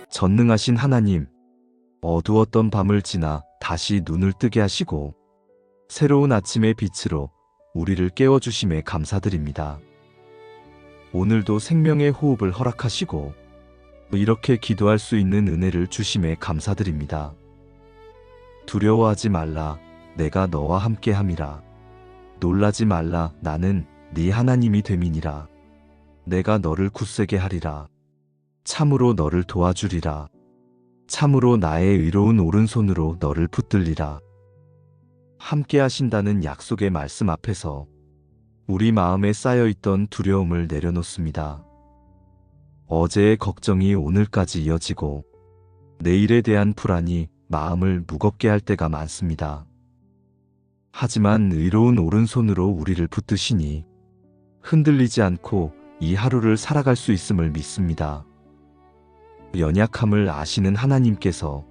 전능하신 하나님, 어두웠던 밤을 지나 다시 눈을 뜨게 하시고 새로운 아침의 빛으로 우리를 깨워주심에 감사드립니다. 오늘도 생명의 호흡을 허락하시고 이렇게 기도할 수 있는 은혜를 주심에 감사드립니다. 두려워하지 말라, 내가 너와 함께함이라. 놀라지 말라, 나는 네 하나님이 됨이니라. 내가 너를 굳세게 하리라. 참으로 너를 도와주리라. 참으로 나의 의로운 오른손으로 너를 붙들리라. 함께 하신다는 약속의 말씀 앞에서 우리 마음에 쌓여있던 두려움을 내려놓습니다. 어제의 걱정이 오늘까지 이어지고 내일에 대한 불안이 마음을 무겁게 할 때가 많습니다. 하지만 의로운 오른손으로 우리를 붙드시니 흔들리지 않고 이 하루를 살아갈 수 있음을 믿습니다. 연약함을 아시는 하나님께서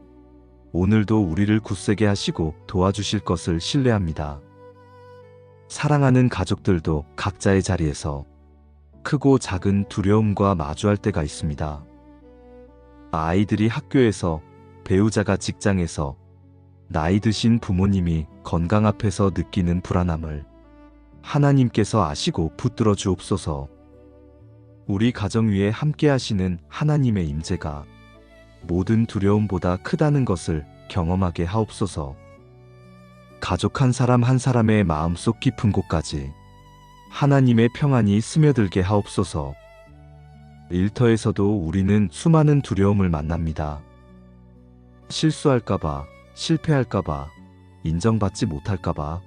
오늘도 우리를 굳세게 하시고 도와주실 것을 신뢰합니다. 사랑하는 가족들도 각자의 자리에서 크고 작은 두려움과 마주할 때가 있습니다. 아이들이 학교에서, 배우자가 직장에서, 나이 드신 부모님이 건강 앞에서 느끼는 불안함을 하나님께서 아시고 붙들어 주옵소서. 우리 가정 위에 함께 하시는 하나님의 임재가 모든 두려움보다 크다는 것을 경험하게 하옵소서. 가족 한 사람 한 사람의 마음속 깊은 곳까지 하나님의 평안이 스며들게 하옵소서. 일터에서도 우리는 수많은 두려움을 만납니다. 실수할까봐, 실패할까봐, 인정받지 못할까봐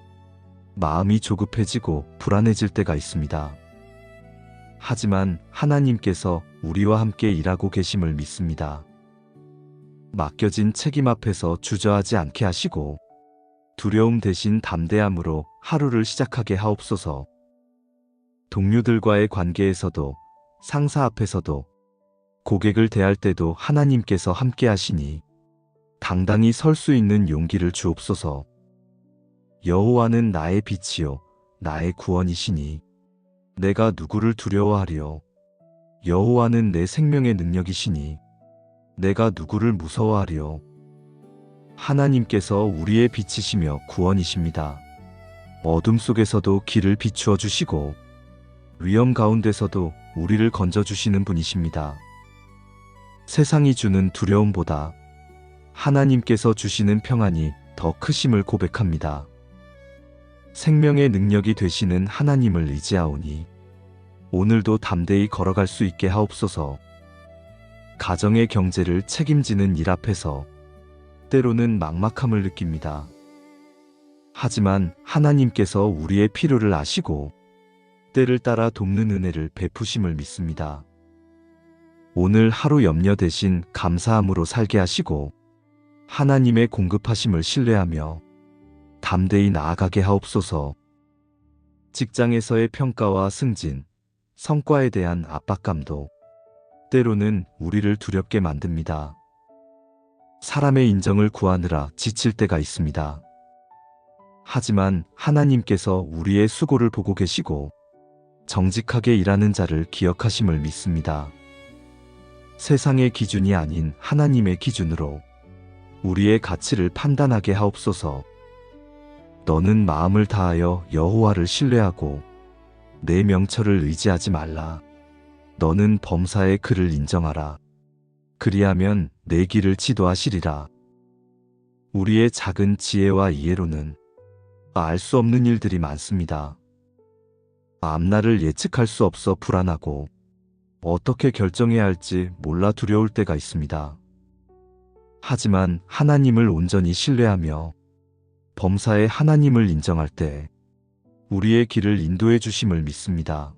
마음이 조급해지고 불안해질 때가 있습니다. 하지만 하나님께서 우리와 함께 일하고 계심을 믿습니다. 맡겨진 책임 앞에서 주저하지 않게 하시고 두려움 대신 담대함으로 하루를 시작하게 하옵소서. 동료들과의 관계에서도, 상사 앞에서도, 고객을 대할 때도 하나님께서 함께 하시니 당당히 설 수 있는 용기를 주옵소서. 여호와는 나의 빛이요 나의 구원이시니 내가 누구를 두려워하리요. 여호와는 내 생명의 능력이시니 내가 누구를 무서워하리요. 하나님께서 우리의 빛이시며 구원이십니다. 어둠 속에서도 길을 비추어 주시고 위험 가운데서도 우리를 건져주시는 분이십니다. 세상이 주는 두려움보다 하나님께서 주시는 평안이 더 크심을 고백합니다. 생명의 능력이 되시는 하나님을 의지하오니 오늘도 담대히 걸어갈 수 있게 하옵소서. 가정의 경제를 책임지는 일 앞에서 때로는 막막함을 느낍니다. 하지만 하나님께서 우리의 필요를 아시고 때를 따라 돕는 은혜를 베푸심을 믿습니다. 오늘 하루 염려 대신 감사함으로 살게 하시고 하나님의 공급하심을 신뢰하며 담대히 나아가게 하옵소서. 직장에서의 평가와 승진, 성과에 대한 압박감도 때로는 우리를 두렵게 만듭니다. 사람의 인정을 구하느라 지칠 때가 있습니다. 하지만 하나님께서 우리의 수고를 보고 계시고 정직하게 일하는 자를 기억하심을 믿습니다. 세상의 기준이 아닌 하나님의 기준으로 우리의 가치를 판단하게 하옵소서. 너는 마음을 다하여 여호와를 신뢰하고 내 명철을 의지하지 말라. 너는 범사의 그를 인정하라. 그리하면 내 길을 지도하시리라. 우리의 작은 지혜와 이해로는 알 수 없는 일들이 많습니다. 앞날을 예측할 수 없어 불안하고 어떻게 결정해야 할지 몰라 두려울 때가 있습니다. 하지만 하나님을 온전히 신뢰하며 범사의 하나님을 인정할 때 우리의 길을 인도해 주심을 믿습니다.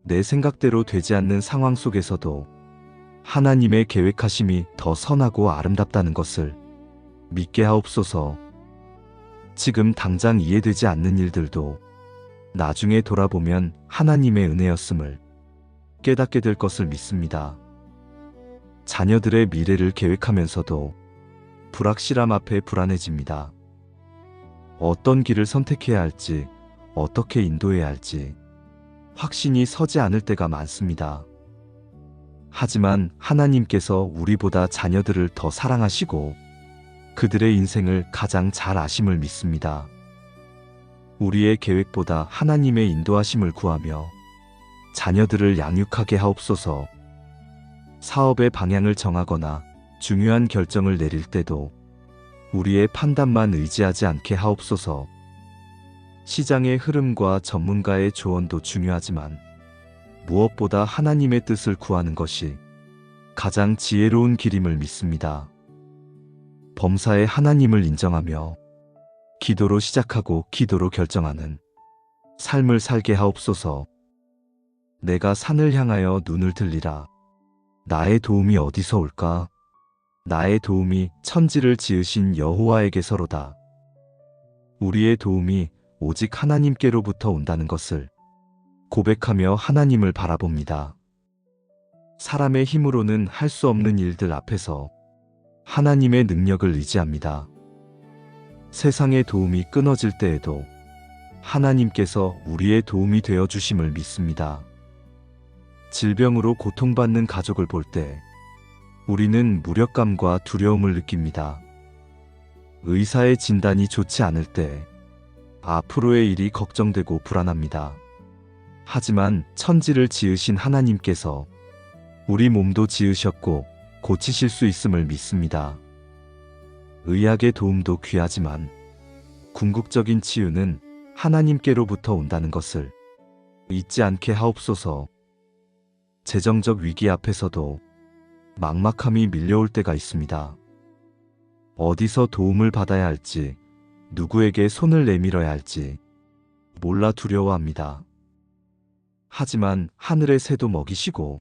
내 생각대로 되지 않는 상황 속에서도 하나님의 계획하심이 더 선하고 아름답다는 것을 믿게 하옵소서. 지금 당장 이해되지 않는 일들도 나중에 돌아보면 하나님의 은혜였음을 깨닫게 될 것을 믿습니다. 자녀들의 미래를 계획하면서도 불확실함 앞에 불안해집니다. 어떤 길을 선택해야 할지, 어떻게 인도해야 할지, 확신이 서지 않을 때가 많습니다. 하지만 하나님께서 우리보다 자녀들을 더 사랑하시고 그들의 인생을 가장 잘 아심을 믿습니다. 우리의 계획보다 하나님의 인도하심을 구하며 자녀들을 양육하게 하옵소서. 사업의 방향을 정하거나 중요한 결정을 내릴 때도 우리의 판단만 의지하지 않게 하옵소서. 시장의 흐름과 전문가의 조언도 중요하지만 무엇보다 하나님의 뜻을 구하는 것이 가장 지혜로운 길임을 믿습니다. 범사에 하나님을 인정하며 기도로 시작하고 기도로 결정하는 삶을 살게 하옵소서. 내가 산을 향하여 눈을 들리라. 나의 도움이 어디서 올까? 나의 도움이 천지를 지으신 여호와에게서로다. 우리의 도움이 오직 하나님께로부터 온다는 것을 고백하며 하나님을 바라봅니다. 사람의 힘으로는 할 수 없는 일들 앞에서 하나님의 능력을 의지합니다. 세상의 도움이 끊어질 때에도 하나님께서 우리의 도움이 되어 주심을 믿습니다. 질병으로 고통받는 가족을 볼 때 우리는 무력감과 두려움을 느낍니다. 의사의 진단이 좋지 않을 때 앞으로의 일이 걱정되고 불안합니다. 하지만 천지를 지으신 하나님께서 우리 몸도 지으셨고 고치실 수 있음을 믿습니다. 의학의 도움도 귀하지만 궁극적인 치유는 하나님께로부터 온다는 것을 잊지 않게 하옵소서. 재정적 위기 앞에서도 막막함이 밀려올 때가 있습니다. 어디서 도움을 받아야 할지, 누구에게 손을 내밀어야 할지 몰라 두려워합니다. 하지만 하늘의 새도 먹이시고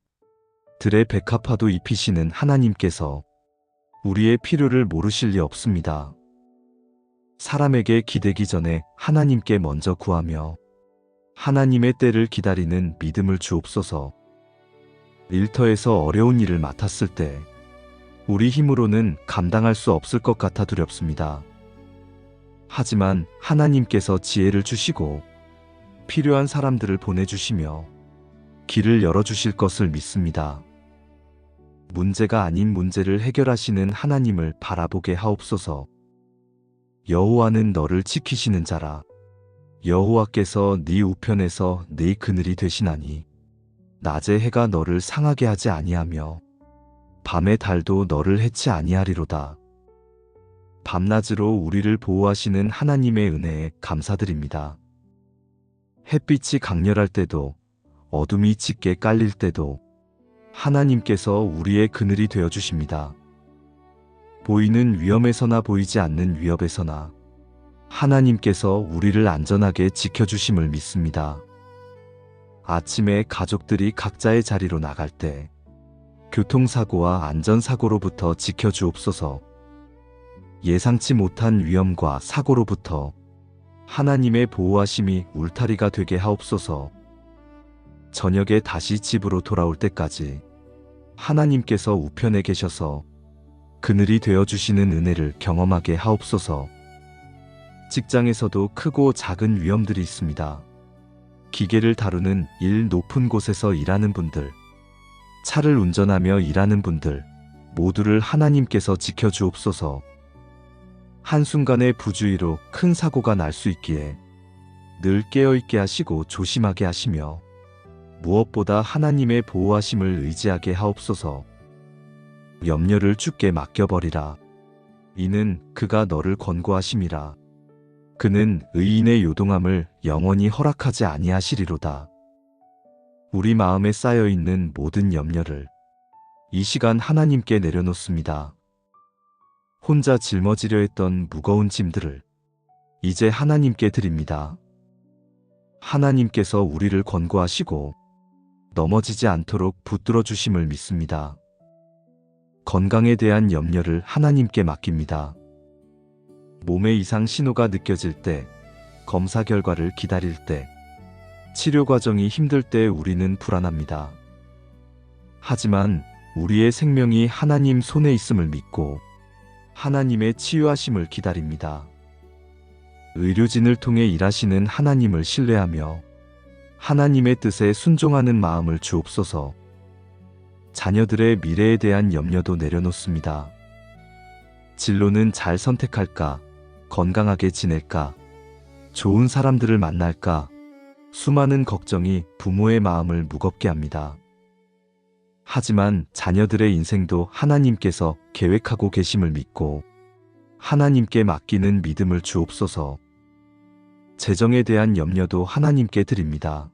들의 백합화도 입히시는 하나님께서 우리의 필요를 모르실 리 없습니다. 사람에게 기대기 전에 하나님께 먼저 구하며 하나님의 때를 기다리는 믿음을 주옵소서. 일터에서 어려운 일을 맡았을 때 우리 힘으로는 감당할 수 없을 것 같아 두렵습니다. 하지만 하나님께서 지혜를 주시고 필요한 사람들을 보내주시며 길을 열어주실 것을 믿습니다. 문제가 아닌 문제를 해결하시는 하나님을 바라보게 하옵소서. 여호와는 너를 지키시는 자라. 여호와께서 네 우편에서 네 그늘이 되시나니 낮에 해가 너를 상하게 하지 아니하며 밤의 달도 너를 해치 아니하리로다. 밤낮으로 우리를 보호하시는 하나님의 은혜에 감사드립니다. 햇빛이 강렬할 때도 어둠이 짙게 깔릴 때도 하나님께서 우리의 그늘이 되어 주십니다. 보이는 위험에서나 보이지 않는 위협에서나 하나님께서 우리를 안전하게 지켜주심을 믿습니다. 아침에 가족들이 각자의 자리로 나갈 때 교통사고와 안전사고로부터 지켜주옵소서. 예상치 못한 위험과 사고로부터 하나님의 보호하심이 울타리가 되게 하옵소서. 저녁에 다시 집으로 돌아올 때까지 하나님께서 우편에 계셔서 그늘이 되어주시는 은혜를 경험하게 하옵소서. 직장에서도 크고 작은 위험들이 있습니다. 기계를 다루는 일 높은 곳에서 일하는 분들, 차를 운전하며 일하는 분들 모두를 하나님께서 지켜주옵소서. 한순간의 부주의로 큰 사고가 날 수 있기에 늘 깨어있게 하시고 조심하게 하시며 무엇보다 하나님의 보호하심을 의지하게 하옵소서. 염려를 주께 맡겨버리라. 이는 그가 너를 권고하심이라. 그는 의인의 요동함을 영원히 허락하지 아니하시리로다. 우리 마음에 쌓여있는 모든 염려를 이 시간 하나님께 내려놓습니다. 혼자 짊어지려 했던 무거운 짐들을 이제 하나님께 드립니다. 하나님께서 우리를 권고하시고 넘어지지 않도록 붙들어 주심을 믿습니다. 건강에 대한 염려를 하나님께 맡깁니다. 몸에 이상 신호가 느껴질 때, 검사 결과를 기다릴 때, 치료 과정이 힘들 때 우리는 불안합니다. 하지만 우리의 생명이 하나님 손에 있음을 믿고 하나님의 치유하심을 기다립니다. 의료진을 통해 일하시는 하나님을 신뢰하며 하나님의 뜻에 순종하는 마음을 주옵소서. 자녀들의 미래에 대한 염려도 내려놓습니다. 진로는 잘 선택할까? 건강하게 지낼까? 좋은 사람들을 만날까? 수많은 걱정이 부모의 마음을 무겁게 합니다. 하지만 자녀들의 인생도 하나님께서 계획하고 계심을 믿고 하나님께 맡기는 믿음을 주옵소서. 재정에 대한 염려도 하나님께 드립니다.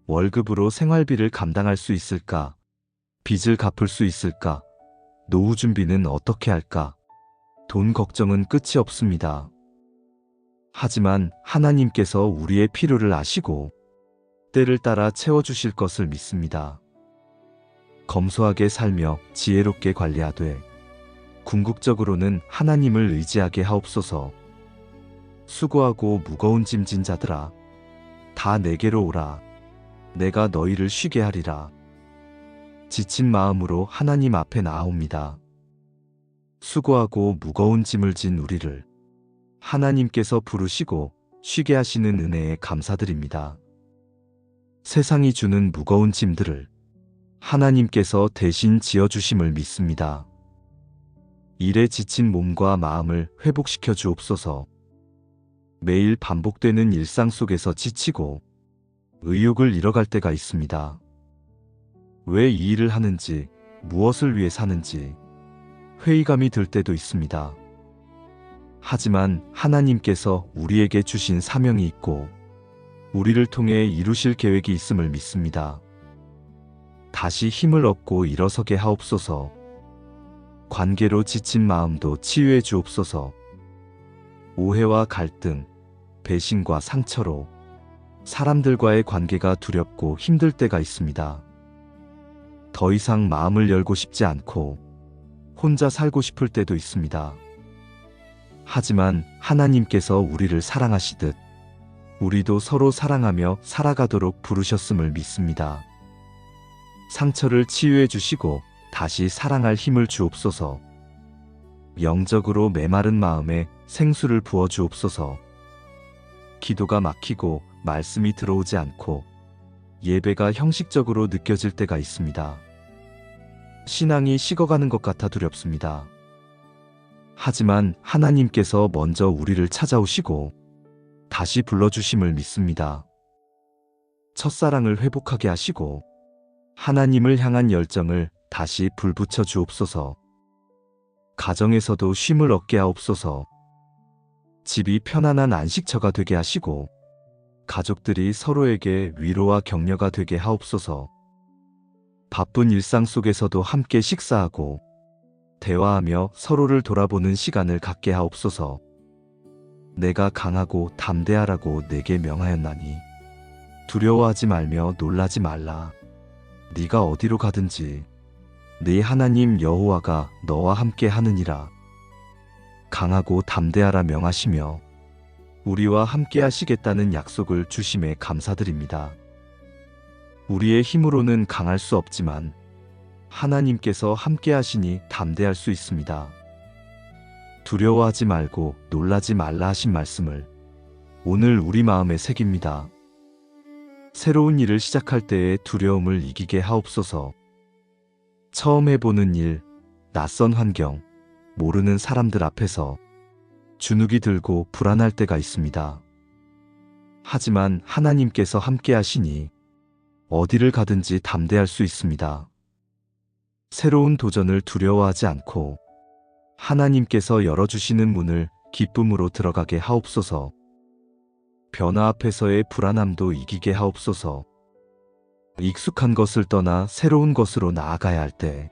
월급으로 생활비를 감당할 수 있을까? 빚을 갚을 수 있을까? 노후 준비는 어떻게 할까? 돈 걱정은 끝이 없습니다. 하지만 하나님께서 우리의 필요를 아시고 때를 따라 채워주실 것을 믿습니다. 검소하게 살며 지혜롭게 관리하되 궁극적으로는 하나님을 의지하게 하옵소서. 수고하고 무거운 짐진 자들아, 다 내게로 오라. 내가 너희를 쉬게 하리라. 지친 마음으로 하나님 앞에 나아옵니다. 수고하고 무거운 짐을 진 우리를 하나님께서 부르시고 쉬게 하시는 은혜에 감사드립니다. 세상이 주는 무거운 짐들을 하나님께서 대신 지어주심을 믿습니다. 일에 지친 몸과 마음을 회복시켜 주옵소서. 매일 반복되는 일상 속에서 지치고 의욕을 잃어갈 때가 있습니다. 왜 이 일을 하는지, 무엇을 위해 사는지 회의감이 들 때도 있습니다. 하지만 하나님께서 우리에게 주신 사명이 있고 우리를 통해 이루실 계획이 있음을 믿습니다. 다시 힘을 얻고 일어서게 하옵소서. 관계로 지친 마음도 치유해 주옵소서. 오해와 갈등, 배신과 상처로 사람들과의 관계가 두렵고 힘들 때가 있습니다. 더 이상 마음을 열고 싶지 않고 혼자 살고 싶을 때도 있습니다. 하지만 하나님께서 우리를 사랑하시듯 우리도 서로 사랑하며 살아가도록 부르셨음을 믿습니다. 상처를 치유해 주시고 다시 사랑할 힘을 주옵소서. 영적으로 메마른 마음에 생수를 부어 주옵소서. 기도가 막히고 말씀이 들어오지 않고 예배가 형식적으로 느껴질 때가 있습니다. 신앙이 식어가는 것 같아 두렵습니다. 하지만 하나님께서 먼저 우리를 찾아오시고 다시 불러주심을 믿습니다. 첫사랑을 회복하게 하시고 하나님을 향한 열정을 다시 불붙여 주옵소서. 가정에서도 쉼을 얻게 하옵소서. 집이 편안한 안식처가 되게 하시고 가족들이 서로에게 위로와 격려가 되게 하옵소서. 바쁜 일상 속에서도 함께 식사하고 대화하며 서로를 돌아보는 시간을 갖게 하옵소서. 내가 강하고 담대하라고 내게 명하였나니 두려워하지 말며 놀라지 말라. 네가 어디로 가든지 네 하나님 여호와가 너와 함께 하느니라. 강하고 담대하라 명하시며 우리와 함께 하시겠다는 약속을 주심에 감사드립니다. 우리의 힘으로는 강할 수 없지만 하나님께서 함께 하시니 담대할 수 있습니다. 두려워하지 말고 놀라지 말라 하신 말씀을 오늘 우리 마음에 새깁니다. 새로운 일을 시작할 때의 두려움을 이기게 하옵소서. 처음 해보는 일, 낯선 환경, 모르는 사람들 앞에서 주눅이 들고 불안할 때가 있습니다. 하지만 하나님께서 함께 하시니 어디를 가든지 담대할 수 있습니다. 새로운 도전을 두려워하지 않고 하나님께서 열어주시는 문을 기쁨으로 들어가게 하옵소서. 변화 앞에서의 불안함도 이기게 하옵소서. 익숙한 것을 떠나 새로운 것으로 나아가야 할 때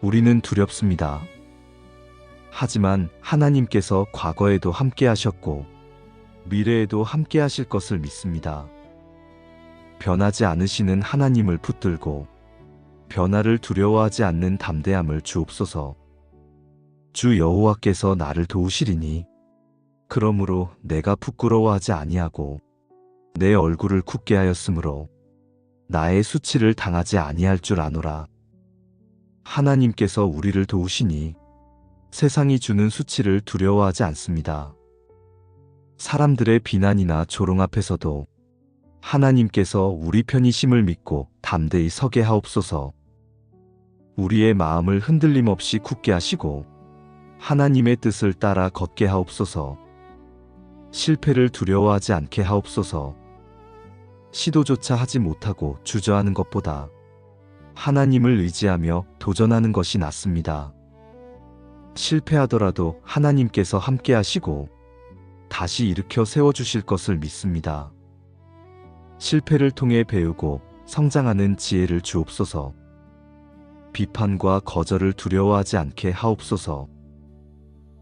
우리는 두렵습니다. 하지만 하나님께서 과거에도 함께 하셨고 미래에도 함께 하실 것을 믿습니다. 변하지 않으시는 하나님을 붙들고 변화를 두려워하지 않는 담대함을 주옵소서. 주 여호와께서 나를 도우시리니 그러므로 내가 부끄러워하지 아니하고 내 얼굴을 굳게 하였으므로 나의 수치를 당하지 아니할 줄 아노라. 하나님께서 우리를 도우시니 세상이 주는 수치를 두려워하지 않습니다. 사람들의 비난이나 조롱 앞에서도 하나님께서 우리 편이심을 믿고 담대히 서게 하옵소서. 우리의 마음을 흔들림 없이 굳게 하시고 하나님의 뜻을 따라 걷게 하옵소서. 실패를 두려워하지 않게 하옵소서. 시도조차 하지 못하고 주저하는 것보다 하나님을 의지하며 도전하는 것이 낫습니다. 실패하더라도 하나님께서 함께 하시고 다시 일으켜 세워주실 것을 믿습니다. 실패를 통해 배우고 성장하는 지혜를 주옵소서. 비판과 거절을 두려워하지 않게 하옵소서.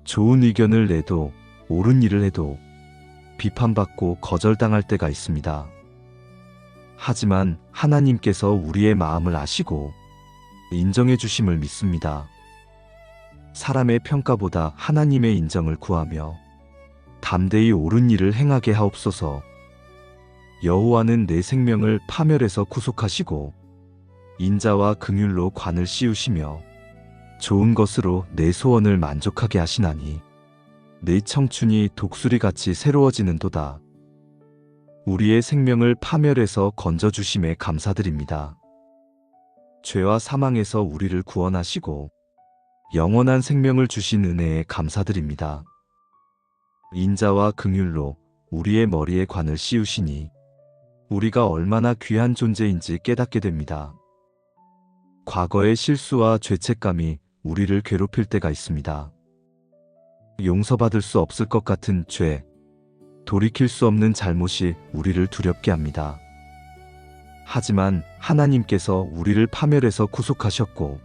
좋은 의견을 내도 옳은 일을 해도 비판받고 거절당할 때가 있습니다. 하지만 하나님께서 우리의 마음을 아시고 인정해 주심을 믿습니다. 사람의 평가보다 하나님의 인정을 구하며 담대히 옳은 일을 행하게 하옵소서. 여호와는 내 생명을 파멸에서 구속하시고 인자와 긍휼로 관을 씌우시며 좋은 것으로 내 소원을 만족하게 하시나니 내 청춘이 독수리같이 새로워지는도다. 우리의 생명을 파멸에서 건져주심에 감사드립니다. 죄와 사망에서 우리를 구원하시고 영원한 생명을 주신 은혜에 감사드립니다. 인자와 긍휼로 우리의 머리에 관을 씌우시니 우리가 얼마나 귀한 존재인지 깨닫게 됩니다. 과거의 실수와 죄책감이 우리를 괴롭힐 때가 있습니다. 용서받을 수 없을 것 같은 죄, 돌이킬 수 없는 잘못이 우리를 두렵게 합니다. 하지만 하나님께서 우리를 파멸에서 구속하셨고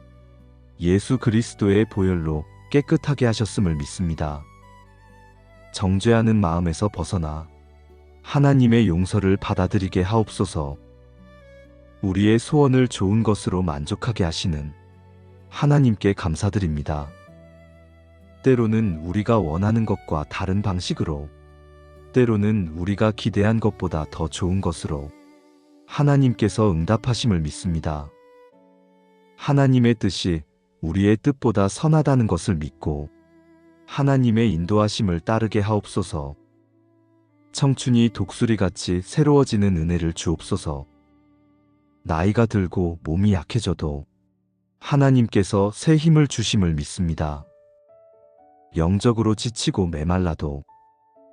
예수 그리스도의 보혈로 깨끗하게 하셨음을 믿습니다. 정죄하는 마음에서 벗어나 하나님의 용서를 받아들이게 하옵소서. 우리의 소원을 좋은 것으로 만족하게 하시는 하나님께 감사드립니다. 때로는 우리가 원하는 것과 다른 방식으로, 때로는 우리가 기대한 것보다 더 좋은 것으로 하나님께서 응답하심을 믿습니다. 하나님의 뜻이 우리의 뜻보다 선하다는 것을 믿고 하나님의 인도하심을 따르게 하옵소서. 청춘이 독수리같이 새로워지는 은혜를 주옵소서. 나이가 들고 몸이 약해져도 하나님께서 새 힘을 주심을 믿습니다. 영적으로 지치고 메말라도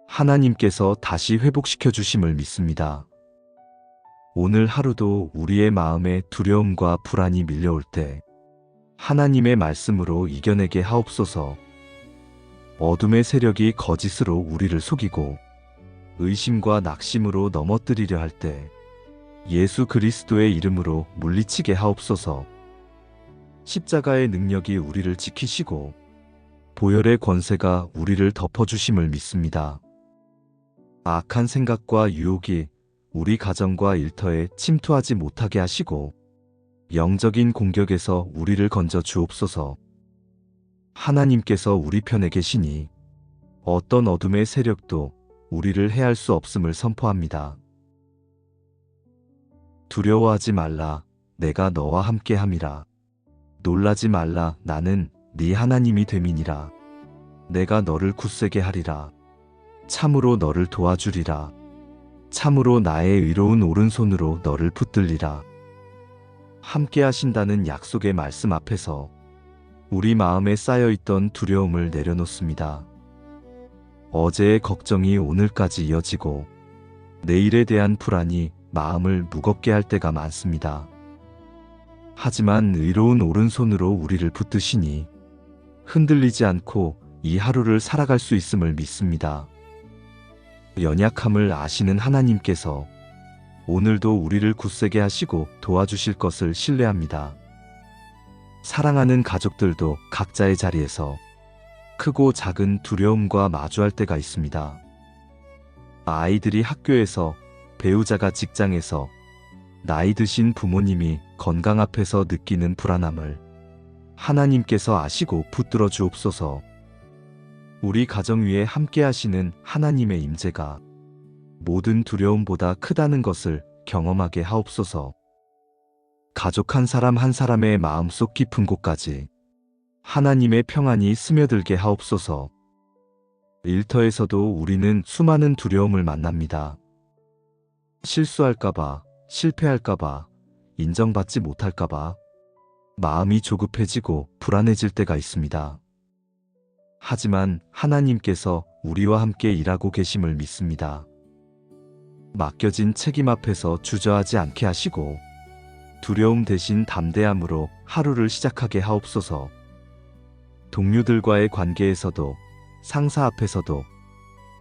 하나님께서 다시 회복시켜 주심을 믿습니다. 오늘 하루도 우리의 마음에 두려움과 불안이 밀려올 때 하나님의 말씀으로 이겨내게 하옵소서. 어둠의 세력이 거짓으로 우리를 속이고 의심과 낙심으로 넘어뜨리려 할 때 예수 그리스도의 이름으로 물리치게 하옵소서. 십자가의 능력이 우리를 지키시고 보혈의 권세가 우리를 덮어주심을 믿습니다. 악한 생각과 유혹이 우리 가정과 일터에 침투하지 못하게 하시고 영적인 공격에서 우리를 건져 주옵소서. 하나님께서 우리 편에 계시니 어떤 어둠의 세력도 우리를 해할 수 없음을 선포합니다. 두려워하지 말라, 내가 너와 함께 함이라. 놀라지 말라, 나는 네 하나님이 됨이니라. 내가 너를 굳세게 하리라. 참으로 너를 도와주리라. 참으로 나의 의로운 오른손으로 너를 붙들리라. 함께 하신다는 약속의 말씀 앞에서 우리 마음에 쌓여있던 두려움을 내려놓습니다. 어제의 걱정이 오늘까지 이어지고 내일에 대한 불안이 마음을 무겁게 할 때가 많습니다. 하지만 의로운 오른손으로 우리를 붙드시니 흔들리지 않고 이 하루를 살아갈 수 있음을 믿습니다. 연약함을 아시는 하나님께서 오늘도 우리를 굳세게 하시고 도와주실 것을 신뢰합니다. 사랑하는 가족들도 각자의 자리에서 크고 작은 두려움과 마주할 때가 있습니다. 아이들이 학교에서, 배우자가 직장에서, 나이 드신 부모님이 건강 앞에서 느끼는 불안함을 하나님께서 아시고 붙들어 주옵소서. 우리 가정 위에 함께 하시는 하나님의 임재가 모든 두려움보다 크다는 것을 경험하게 하옵소서. 가족 한 사람 한 사람의 마음속 깊은 곳까지 하나님의 평안이 스며들게 하옵소서. 일터에서도 우리는 수많은 두려움을 만납니다. 실수할까봐, 실패할까봐, 인정받지 못할까봐 마음이 조급해지고 불안해질 때가 있습니다. 하지만 하나님께서 우리와 함께 일하고 계심을 믿습니다. 맡겨진 책임 앞에서 주저하지 않게 하시고 두려움 대신 담대함으로 하루를 시작하게 하옵소서. 동료들과의 관계에서도 상사 앞에서도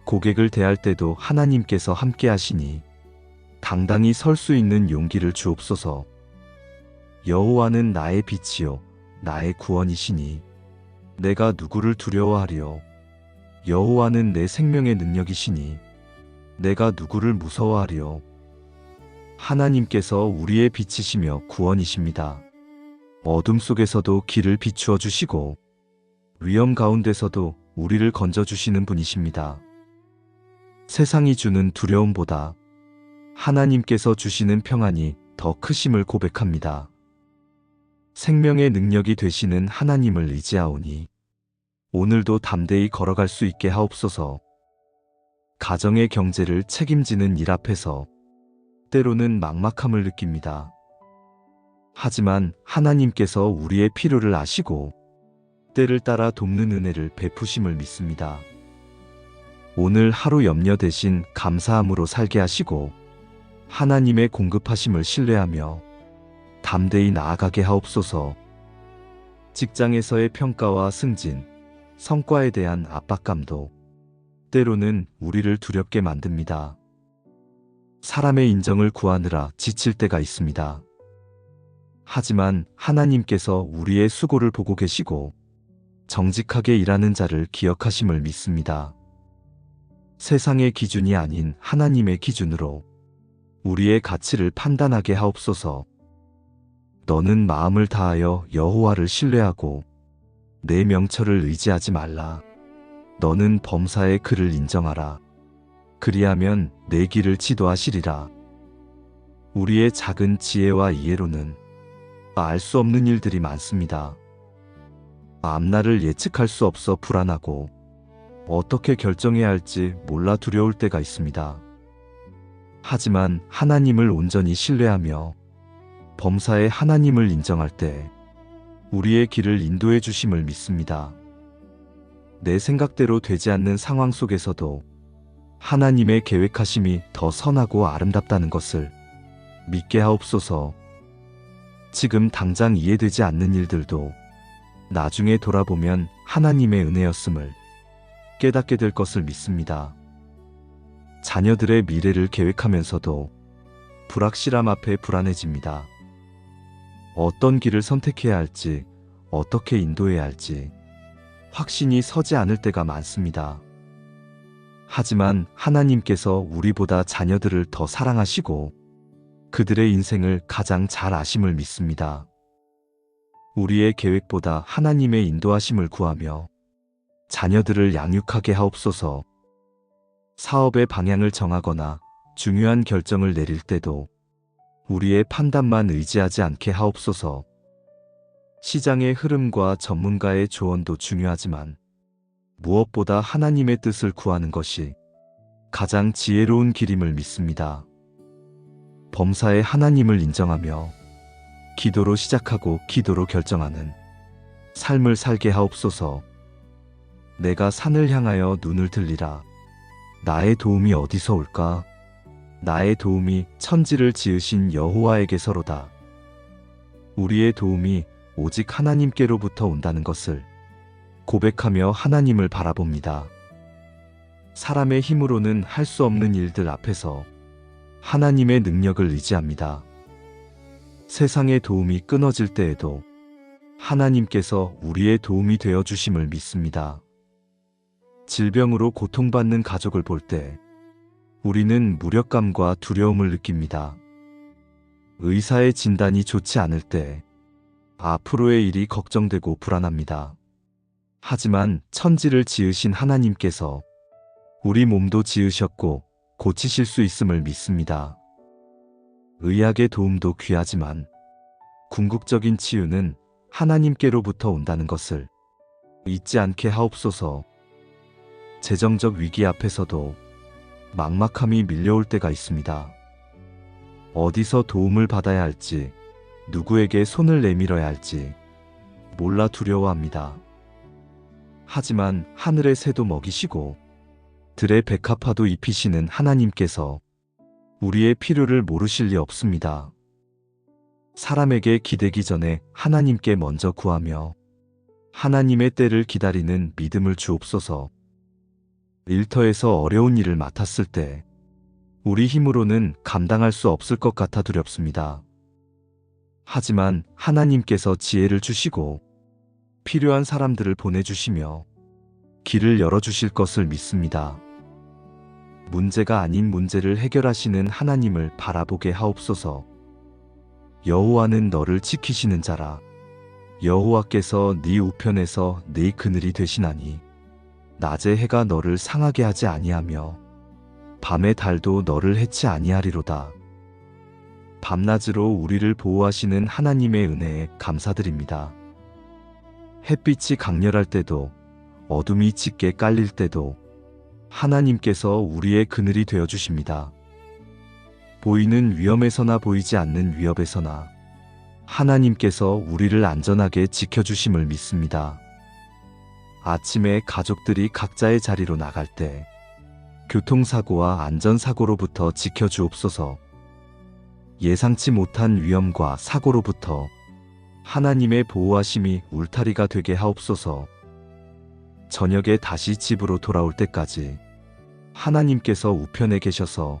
고객을 대할 때도 하나님께서 함께 하시니 당당히 설 수 있는 용기를 주옵소서. 여호와는 나의 빛이요 나의 구원이시니 내가 누구를 두려워하리요. 여호와는 내 생명의 능력이시니 내가 누구를 무서워하리요. 하나님께서 우리의 빛이시며 구원이십니다. 어둠 속에서도 길을 비추어 주시고 위험 가운데서도 우리를 건져주시는 분이십니다. 세상이 주는 두려움보다 하나님께서 주시는 평안이 더 크심을 고백합니다. 생명의 능력이 되시는 하나님을 의지하오니 오늘도 담대히 걸어갈 수 있게 하옵소서. 가정의 경제를 책임지는 일 앞에서 때로는 막막함을 느낍니다. 하지만 하나님께서 우리의 필요를 아시고 때를 따라 돕는 은혜를 베푸심을 믿습니다. 오늘 하루 염려 대신 감사함으로 살게 하시고 하나님의 공급하심을 신뢰하며 담대히 나아가게 하옵소서. 직장에서의 평가와 승진, 성과에 대한 압박감도 때로는 우리를 두렵게 만듭니다. 사람의 인정을 구하느라 지칠 때가 있습니다. 하지만 하나님께서 우리의 수고를 보고 계시고 정직하게 일하는 자를 기억하심을 믿습니다. 세상의 기준이 아닌 하나님의 기준으로 우리의 가치를 판단하게 하옵소서. 너는 마음을 다하여 여호와를 신뢰하고 내 명철을 의지하지 말라. 너는 범사의 그를 인정하라. 그리하면 내 길을 지도하시리라. 우리의 작은 지혜와 이해로는 알 수 없는 일들이 많습니다. 앞날을 예측할 수 없어 불안하고 어떻게 결정해야 할지 몰라 두려울 때가 있습니다. 하지만 하나님을 온전히 신뢰하며 범사의 하나님을 인정할 때 우리의 길을 인도해 주심을 믿습니다. 내 생각대로 되지 않는 상황 속에서도 하나님의 계획하심이 더 선하고 아름답다는 것을 믿게 하옵소서. 지금 당장 이해되지 않는 일들도 나중에 돌아보면 하나님의 은혜였음을 깨닫게 될 것을 믿습니다. 자녀들의 미래를 계획하면서도 불확실함 앞에 불안해집니다. 어떤 길을 선택해야 할지, 어떻게 인도해야 할지 확신이 서지 않을 때가 많습니다. 하지만 하나님께서 우리보다 자녀들을 더 사랑하시고 그들의 인생을 가장 잘 아심을 믿습니다. 우리의 계획보다 하나님의 인도하심을 구하며 자녀들을 양육하게 하옵소서. 사업의 방향을 정하거나 중요한 결정을 내릴 때도 우리의 판단만 의지하지 않게 하옵소서. 시장의 흐름과 전문가의 조언도 중요하지만 무엇보다 하나님의 뜻을 구하는 것이 가장 지혜로운 길임을 믿습니다. 범사의 하나님을 인정하며 기도로 시작하고 기도로 결정하는 삶을 살게 하옵소서. 내가 산을 향하여 눈을 들리라. 나의 도움이 어디서 올까? 나의 도움이 천지를 지으신 여호와에게서로다. 우리의 도움이 오직 하나님께로부터 온다는 것을 고백하며 하나님을 바라봅니다. 사람의 힘으로는 할 수 없는 일들 앞에서 하나님의 능력을 의지합니다. 세상의 도움이 끊어질 때에도 하나님께서 우리의 도움이 되어 주심을 믿습니다. 질병으로 고통받는 가족을 볼 때 우리는 무력감과 두려움을 느낍니다. 의사의 진단이 좋지 않을 때 앞으로의 일이 걱정되고 불안합니다. 하지만 천지를 지으신 하나님께서 우리 몸도 지으셨고 고치실 수 있음을 믿습니다. 의학의 도움도 귀하지만 궁극적인 치유는 하나님께로부터 온다는 것을 잊지 않게 하옵소서. 재정적 위기 앞에서도 막막함이 밀려올 때가 있습니다. 어디서 도움을 받아야 할지, 누구에게 손을 내밀어야 할지 몰라 두려워합니다. 하지만 하늘의 새도 먹이시고 들의 백합화도 입히시는 하나님께서 우리의 필요를 모르실 리 없습니다. 사람에게 기대기 전에 하나님께 먼저 구하며 하나님의 때를 기다리는 믿음을 주옵소서. 일터에서 어려운 일을 맡았을 때 우리 힘으로는 감당할 수 없을 것 같아 두렵습니다. 하지만 하나님께서 지혜를 주시고 필요한 사람들을 보내주시며 길을 열어주실 것을 믿습니다. 문제가 아닌 문제를 해결하시는 하나님을 바라보게 하옵소서. 여호와는 너를 지키시는 자라. 여호와께서 네 우편에서 네 그늘이 되시나니 낮에 해가 너를 상하게 하지 아니하며 밤의 달도 너를 해치 아니하리로다. 밤낮으로 우리를 보호하시는 하나님의 은혜에 감사드립니다. 햇빛이 강렬할 때도 어둠이 짙게 깔릴 때도 하나님께서 우리의 그늘이 되어 주십니다. 보이는 위험에서나 보이지 않는 위협에서나 하나님께서 우리를 안전하게 지켜주심을 믿습니다. 아침에 가족들이 각자의 자리로 나갈 때 교통사고와 안전사고로부터 지켜주옵소서. 예상치 못한 위험과 사고로부터 하나님의 보호하심이 울타리가 되게 하옵소서. 저녁에 다시 집으로 돌아올 때까지 하나님께서 우편에 계셔서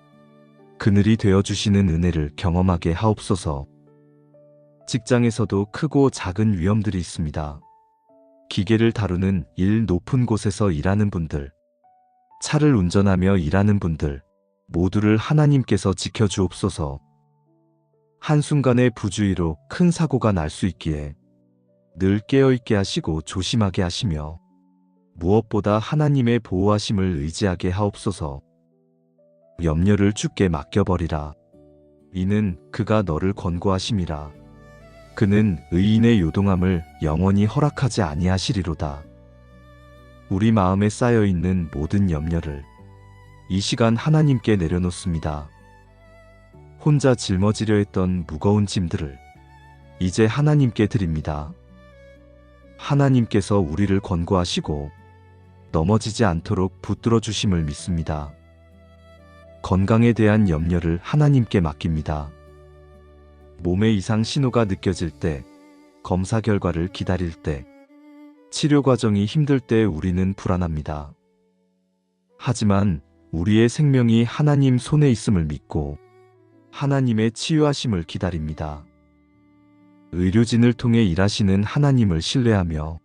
그늘이 되어주시는 은혜를 경험하게 하옵소서. 직장에서도 크고 작은 위험들이 있습니다. 기계를 다루는 일 높은 곳에서 일하는 분들, 차를 운전하며 일하는 분들 모두를 하나님께서 지켜주옵소서. 한순간의 부주의로 큰 사고가 날 수 있기에 늘 깨어있게 하시고 조심하게 하시며 무엇보다 하나님의 보호하심을 의지하게 하옵소서. 염려를 주께 맡겨버리라. 이는 그가 너를 권고하심이라. 그는 의인의 요동함을 영원히 허락하지 아니하시리로다. 우리 마음에 쌓여있는 모든 염려를 이 시간 하나님께 내려놓습니다. 혼자 짊어지려 했던 무거운 짐들을 이제 하나님께 드립니다. 하나님께서 우리를 권고하시고 넘어지지 않도록 붙들어 주심을 믿습니다. 건강에 대한 염려를 하나님께 맡깁니다. 몸에 이상 신호가 느껴질 때, 검사 결과를 기다릴 때, 치료 과정이 힘들 때 우리는 불안합니다. 하지만 우리의 생명이 하나님 손에 있음을 믿고 하나님의 치유하심을 기다립니다. 의료진을 통해 일하시는 하나님을 신뢰하며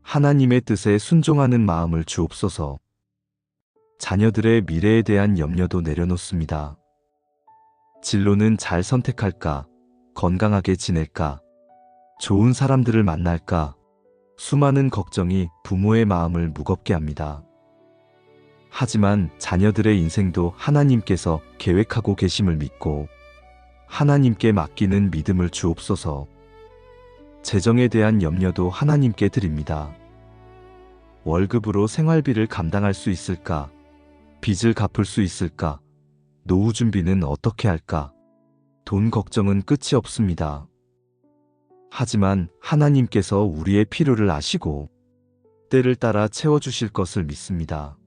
하나님의 뜻에 순종하는 마음을 주옵소서. 자녀들의 미래에 대한 염려도 내려놓습니다. 진로는 잘 선택할까? 건강하게 지낼까? 좋은 사람들을 만날까? 수많은 걱정이 부모의 마음을 무겁게 합니다. 하지만 자녀들의 인생도 하나님께서 계획하고 계심을 믿고 하나님께 맡기는 믿음을 주옵소서. 재정에 대한 염려도 하나님께 드립니다. 월급으로 생활비를 감당할 수 있을까? 빚을 갚을 수 있을까? 노후 준비는 어떻게 할까? 돈 걱정은 끝이 없습니다. 하지만 하나님께서 우리의 필요를 아시고 때를 따라 채워주실 것을 믿습니다.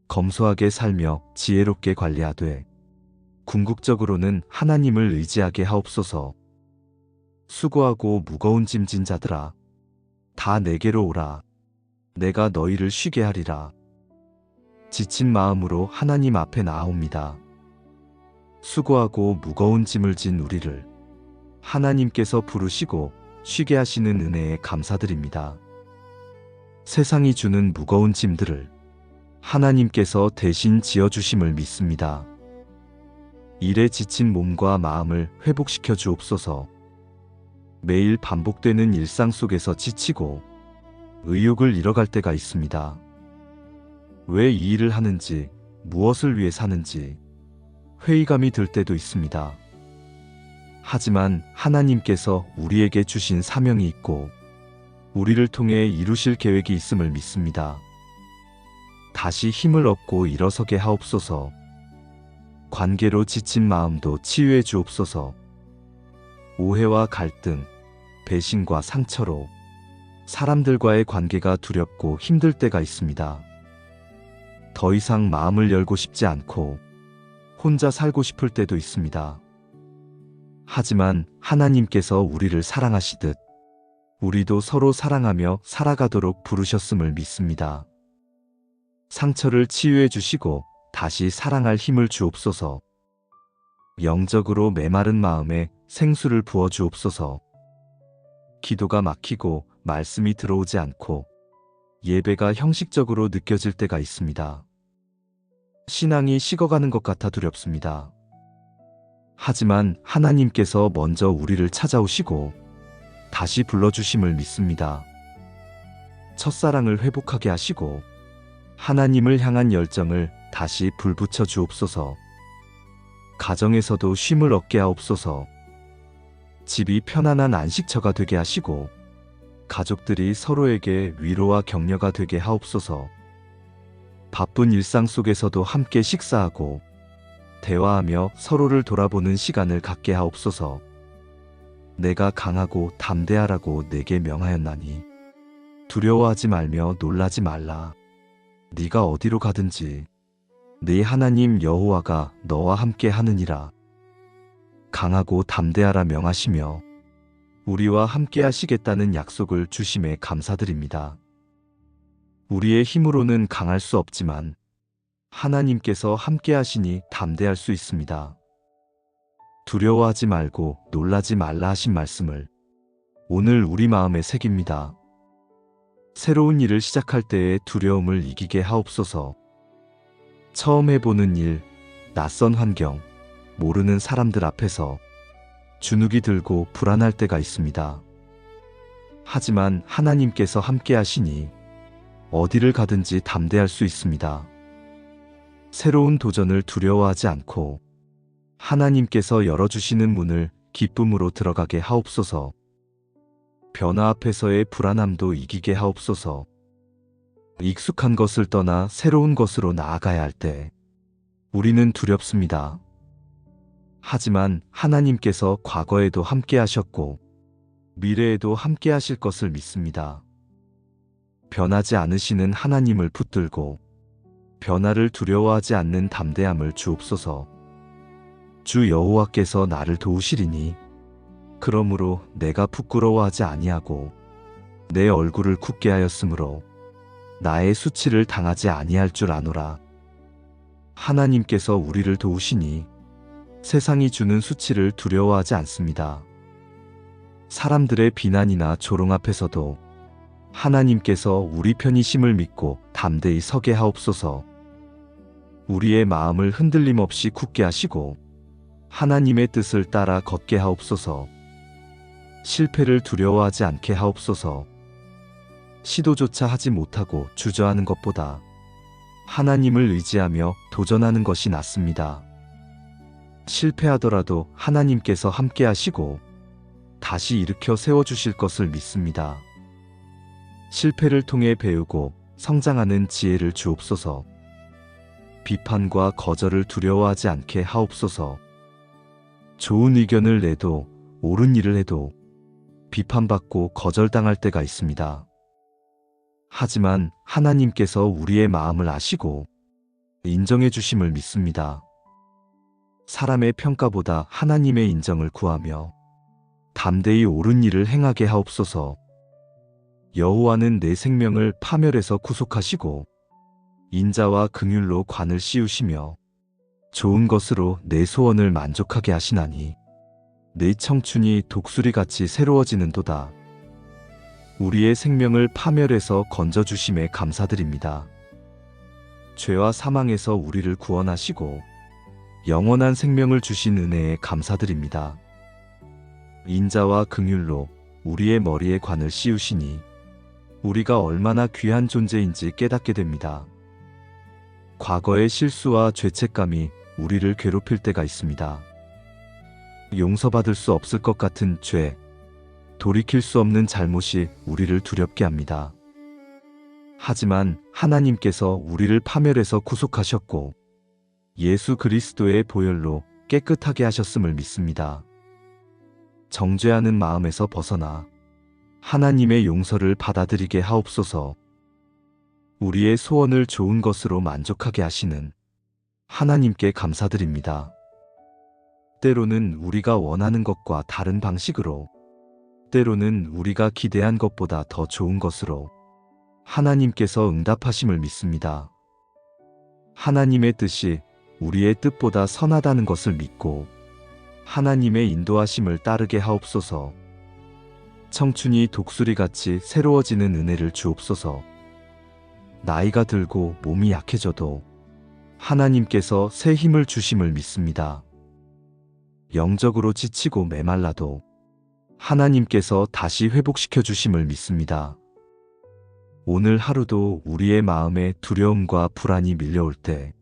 검소하게 살며 지혜롭게 관리하되 궁극적으로는 하나님을 의지하게 하옵소서. 수고하고 무거운 짐진 자들아, 다 내게로 오라. 내가 너희를 쉬게 하리라. 지친 마음으로 하나님 앞에 나아옵니다. 수고하고 무거운 짐을 진 우리를 하나님께서 부르시고 쉬게 하시는 은혜에 감사드립니다. 세상이 주는 무거운 짐들을 하나님께서 대신 지어주심을 믿습니다. 일에 지친 몸과 마음을 회복시켜 주옵소서. 매일 반복되는 일상 속에서 지치고 의욕을 잃어갈 때가 있습니다. 왜 이 일을 하는지, 무엇을 위해 사는지 회의감이 들 때도 있습니다. 하지만 하나님께서 우리에게 주신 사명이 있고 우리를 통해 이루실 계획이 있음을 믿습니다. 다시 힘을 얻고 일어서게 하옵소서. 관계로 지친 마음도 치유해 주옵소서. 오해와 갈등, 배신과 상처로 사람들과의 관계가 두렵고 힘들 때가 있습니다. 더 이상 마음을 열고 싶지 않고 혼자 살고 싶을 때도 있습니다. 하지만 하나님께서 우리를 사랑하시듯 우리도 서로 사랑하며 살아가도록 부르셨음을 믿습니다. 상처를 치유해 주시고 다시 사랑할 힘을 주옵소서. 영적으로 메마른 마음에 생수를 부어 주옵소서. 기도가 막히고 말씀이 들어오지 않고 예배가 형식적으로 느껴질 때가 있습니다. 신앙이 식어가는 것 같아 두렵습니다. 하지만 하나님께서 먼저 우리를 찾아오시고 다시 불러주심을 믿습니다. 첫사랑을 회복하게 하시고 하나님을 향한 열정을 다시 불붙여 주옵소서. 가정에서도 쉼을 얻게 하옵소서. 집이 편안한 안식처가 되게 하시고 가족들이 서로에게 위로와 격려가 되게 하옵소서. 바쁜 일상 속에서도 함께 식사하고 대화하며 서로를 돌아보는 시간을 갖게 하옵소서. 내가 강하고 담대하라고 내게 명하였나니 두려워하지 말며 놀라지 말라. 네가 어디로 가든지 네 하나님 여호와가 너와 함께 하느니라. 강하고 담대하라 명하시며 우리와 함께 하시겠다는 약속을 주심에 감사드립니다. 우리의 힘으로는 강할 수 없지만 하나님께서 함께 하시니 담대할 수 있습니다. 두려워하지 말고 놀라지 말라 하신 말씀을 오늘 우리 마음에 새깁니다. 새로운 일을 시작할 때의 두려움을 이기게 하옵소서. 처음 해보는 일, 낯선 환경, 모르는 사람들 앞에서 주눅이 들고 불안할 때가 있습니다. 하지만 하나님께서 함께 하시니 어디를 가든지 담대할 수 있습니다. 새로운 도전을 두려워하지 않고 하나님께서 열어주시는 문을 기쁨으로 들어가게 하옵소서. 변화 앞에서의 불안함도 이기게 하옵소서. 익숙한 것을 떠나 새로운 것으로 나아가야 할 때 우리는 두렵습니다. 하지만 하나님께서 과거에도 함께 하셨고 미래에도 함께 하실 것을 믿습니다. 변하지 않으시는 하나님을 붙들고 변화를 두려워하지 않는 담대함을 주옵소서. 주 여호와께서 나를 도우시리니 그러므로 내가 부끄러워하지 아니하고 내 얼굴을 굳게 하였으므로 나의 수치를 당하지 아니할 줄 아노라. 하나님께서 우리를 도우시니 세상이 주는 수치를 두려워하지 않습니다. 사람들의 비난이나 조롱 앞에서도 하나님께서 우리 편이심을 믿고 담대히 서게 하옵소서. 우리의 마음을 흔들림 없이 굳게 하시고 하나님의 뜻을 따라 걷게 하옵소서. 실패를 두려워하지 않게 하옵소서. 시도조차 하지 못하고 주저하는 것보다 하나님을 의지하며 도전하는 것이 낫습니다. 실패하더라도 하나님께서 함께 하시고 다시 일으켜 세워주실 것을 믿습니다. 실패를 통해 배우고 성장하는 지혜를 주옵소서. 비판과 거절을 두려워하지 않게 하옵소서. 좋은 의견을 내도 옳은 일을 해도 비판받고 거절당할 때가 있습니다. 하지만 하나님께서 우리의 마음을 아시고 인정해 주심을 믿습니다. 사람의 평가보다 하나님의 인정을 구하며 담대히 옳은 일을 행하게 하옵소서. 여호와는 내 생명을 파멸에서 구속하시고 인자와 긍휼로 관을 씌우시며 좋은 것으로 내 소원을 만족하게 하시나니 내 청춘이 독수리같이 새로워지는도다. 우리의 생명을 파멸에서 건져주심에 감사드립니다. 죄와 사망에서 우리를 구원하시고 영원한 생명을 주신 은혜에 감사드립니다. 인자와 긍휼로 우리의 머리에 관을 씌우시니 우리가 얼마나 귀한 존재인지 깨닫게 됩니다. 과거의 실수와 죄책감이 우리를 괴롭힐 때가 있습니다. 용서받을 수 없을 것 같은 죄, 돌이킬 수 없는 잘못이 우리를 두렵게 합니다. 하지만 하나님께서 우리를 파멸해서 구속하셨고 예수 그리스도의 보혈로 깨끗하게 하셨음을 믿습니다. 정죄하는 마음에서 벗어나 하나님의 용서를 받아들이게 하옵소서. 우리의 소원을 좋은 것으로 만족하게 하시는 하나님께 감사드립니다. 때로는 우리가 원하는 것과 다른 방식으로, 때로는 우리가 기대한 것보다 더 좋은 것으로 하나님께서 응답하심을 믿습니다. 하나님의 뜻이 우리의 뜻보다 선하다는 것을 믿고 하나님의 인도하심을 따르게 하옵소서. 청춘이 독수리같이 새로워지는 은혜를 주옵소서. 나이가 들고 몸이 약해져도 하나님께서 새 힘을 주심을 믿습니다. 영적으로 지치고 메말라도 하나님께서 다시 회복시켜 주심을 믿습니다. 오늘 하루도 우리의 마음에 두려움과 불안이 밀려올 때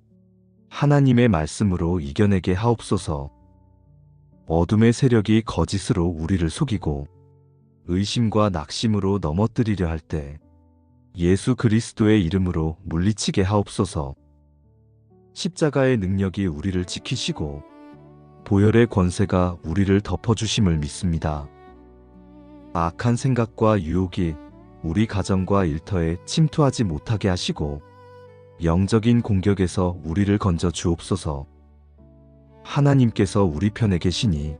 하나님의 말씀으로 이겨내게 하옵소서. 어둠의 세력이 거짓으로 우리를 속이고 의심과 낙심으로 넘어뜨리려 할 때 예수 그리스도의 이름으로 물리치게 하옵소서. 십자가의 능력이 우리를 지키시고 보혈의 권세가 우리를 덮어주심을 믿습니다. 악한 생각과 유혹이 우리 가정과 일터에 침투하지 못하게 하시고 영적인 공격에서 우리를 건져 주옵소서. 하나님께서 우리 편에 계시니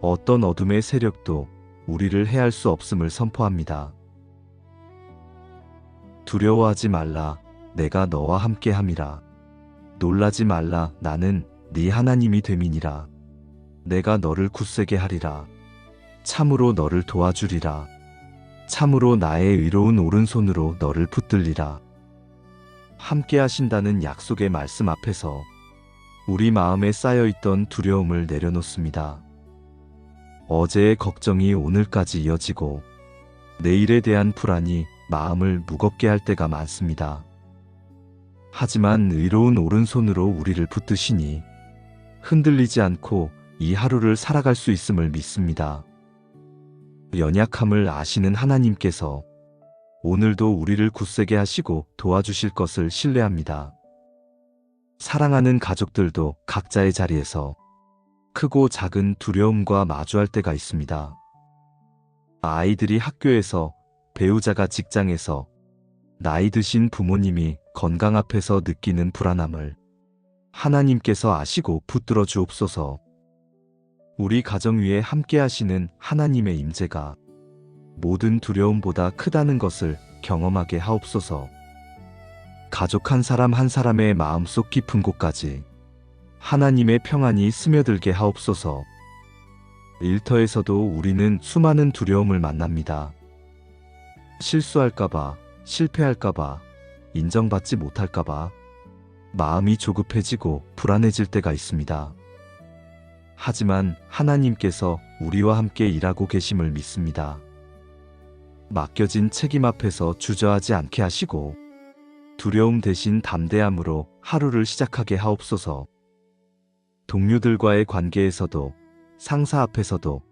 어떤 어둠의 세력도 우리를 해할 수 없음을 선포합니다. 두려워하지 말라, 내가 너와 함께함이라. 놀라지 말라, 나는 네 하나님이 됨이니라. 내가 너를 굳세게 하리라. 참으로 너를 도와주리라. 참으로 나의 의로운 오른손으로 너를 붙들리라. 함께 하신다는 약속의 말씀 앞에서 우리 마음에 쌓여있던 두려움을 내려놓습니다. 어제의 걱정이 오늘까지 이어지고 내일에 대한 불안이 마음을 무겁게 할 때가 많습니다. 하지만 의로운 오른손으로 우리를 붙드시니 흔들리지 않고 이 하루를 살아갈 수 있음을 믿습니다. 연약함을 아시는 하나님께서 오늘도 우리를 굳세게 하시고 도와주실 것을 신뢰합니다. 사랑하는 가족들도 각자의 자리에서 크고 작은 두려움과 마주할 때가 있습니다. 아이들이 학교에서, 배우자가 직장에서, 나이 드신 부모님이 건강 앞에서 느끼는 불안함을 하나님께서 아시고 붙들어 주옵소서. 우리 가정 위에 함께 하시는 하나님의 임재가 모든 두려움보다 크다는 것을 경험하게 하옵소서. 가족 한 사람 한 사람의 마음속 깊은 곳까지 하나님의 평안이 스며들게 하옵소서. 일터에서도 우리는 수많은 두려움을 만납니다. 실수할까봐, 실패할까봐, 인정받지 못할까봐 마음이 조급해지고 불안해질 때가 있습니다. 하지만 하나님께서 우리와 함께 일하고 계심을 믿습니다. 맡겨진 책임 앞에서 주저하지 않게 하시고 두려움 대신 담대함으로 하루를 시작하게 하옵소서. 동료들과의 관계에서도, 상사 앞에서도,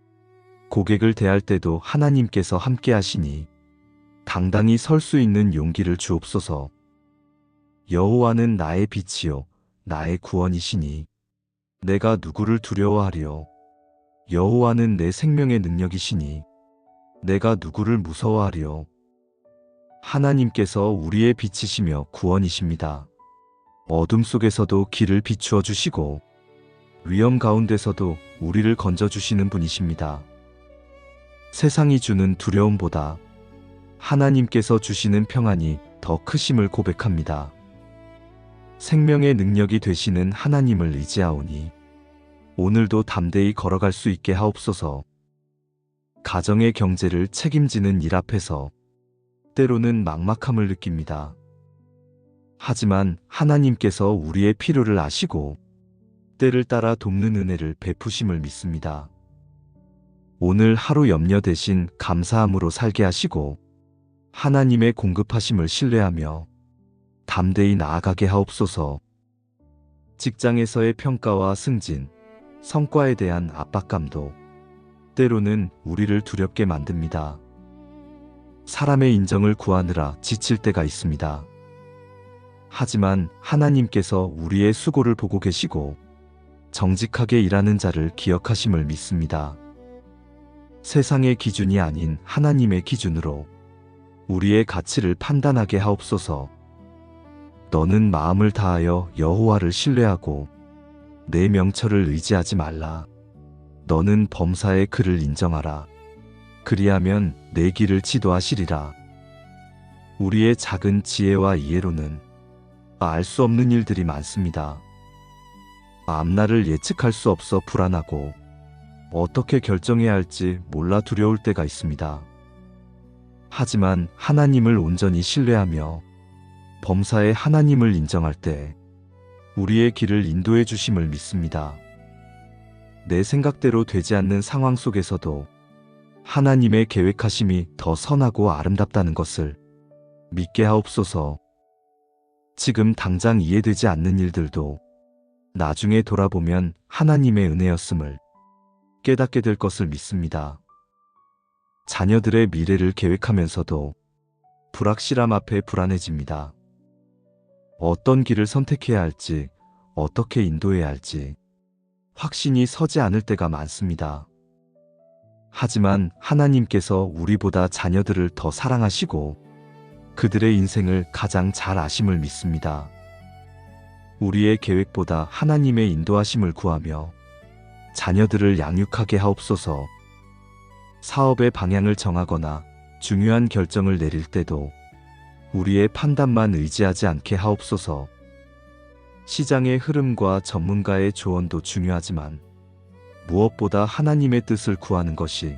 고객을 대할 때도 하나님께서 함께 하시니 당당히 설 수 있는 용기를 주옵소서. 여호와는 나의 빛이요 나의 구원이시니 내가 누구를 두려워하리요. 여호와는 내 생명의 능력이시니 내가 누구를 무서워하리요. 하나님께서 우리의 빛이시며 구원이십니다. 어둠 속에서도 길을 비추어 주시고 위험 가운데서도 우리를 건져주시는 분이십니다. 세상이 주는 두려움보다 하나님께서 주시는 평안이 더 크심을 고백합니다. 생명의 능력이 되시는 하나님을 의지하오니 오늘도 담대히 걸어갈 수 있게 하옵소서. 가정의 경제를 책임지는 일 앞에서 때로는 막막함을 느낍니다. 하지만 하나님께서 우리의 필요를 아시고 때를 따라 돕는 은혜를 베푸심을 믿습니다. 오늘 하루 염려 대신 감사함으로 살게 하시고 하나님의 공급하심을 신뢰하며 담대히 나아가게 하옵소서. 직장에서의 평가와 승진, 성과에 대한 압박감도 때로는 우리를 두렵게 만듭니다. 사람의 인정을 구하느라 지칠 때가 있습니다. 하지만 하나님께서 우리의 수고를 보고 계시고 정직하게 일하는 자를 기억하심을 믿습니다. 세상의 기준이 아닌 하나님의 기준으로 우리의 가치를 판단하게 하옵소서. 너는 마음을 다하여 여호와를 신뢰하고 내 명철을 의지하지 말라. 너는 범사의 그를 인정하라. 그리하면 내 길을 지도하시리라. 우리의 작은 지혜와 이해로는 알 수 없는 일들이 많습니다. 앞날을 예측할 수 없어 불안하고 어떻게 결정해야 할지 몰라 두려울 때가 있습니다. 하지만 하나님을 온전히 신뢰하며 범사의 하나님을 인정할 때 우리의 길을 인도해 주심을 믿습니다. 내 생각대로 되지 않는 상황 속에서도 하나님의 계획하심이 더 선하고 아름답다는 것을 믿게 하옵소서. 지금 당장 이해되지 않는 일들도 나중에 돌아보면 하나님의 은혜였음을 깨닫게 될 것을 믿습니다. 자녀들의 미래를 계획하면서도 불확실함 앞에 불안해집니다. 어떤 길을 선택해야 할지, 어떻게 인도해야 할지 확신이 서지 않을 때가 많습니다. 하지만 하나님께서 우리보다 자녀들을 더 사랑하시고 그들의 인생을 가장 잘 아심을 믿습니다. 우리의 계획보다 하나님의 인도하심을 구하며 자녀들을 양육하게 하옵소서. 사업의 방향을 정하거나 중요한 결정을 내릴 때도 우리의 판단만 의지하지 않게 하옵소서. 시장의 흐름과 전문가의 조언도 중요하지만 무엇보다 하나님의 뜻을 구하는 것이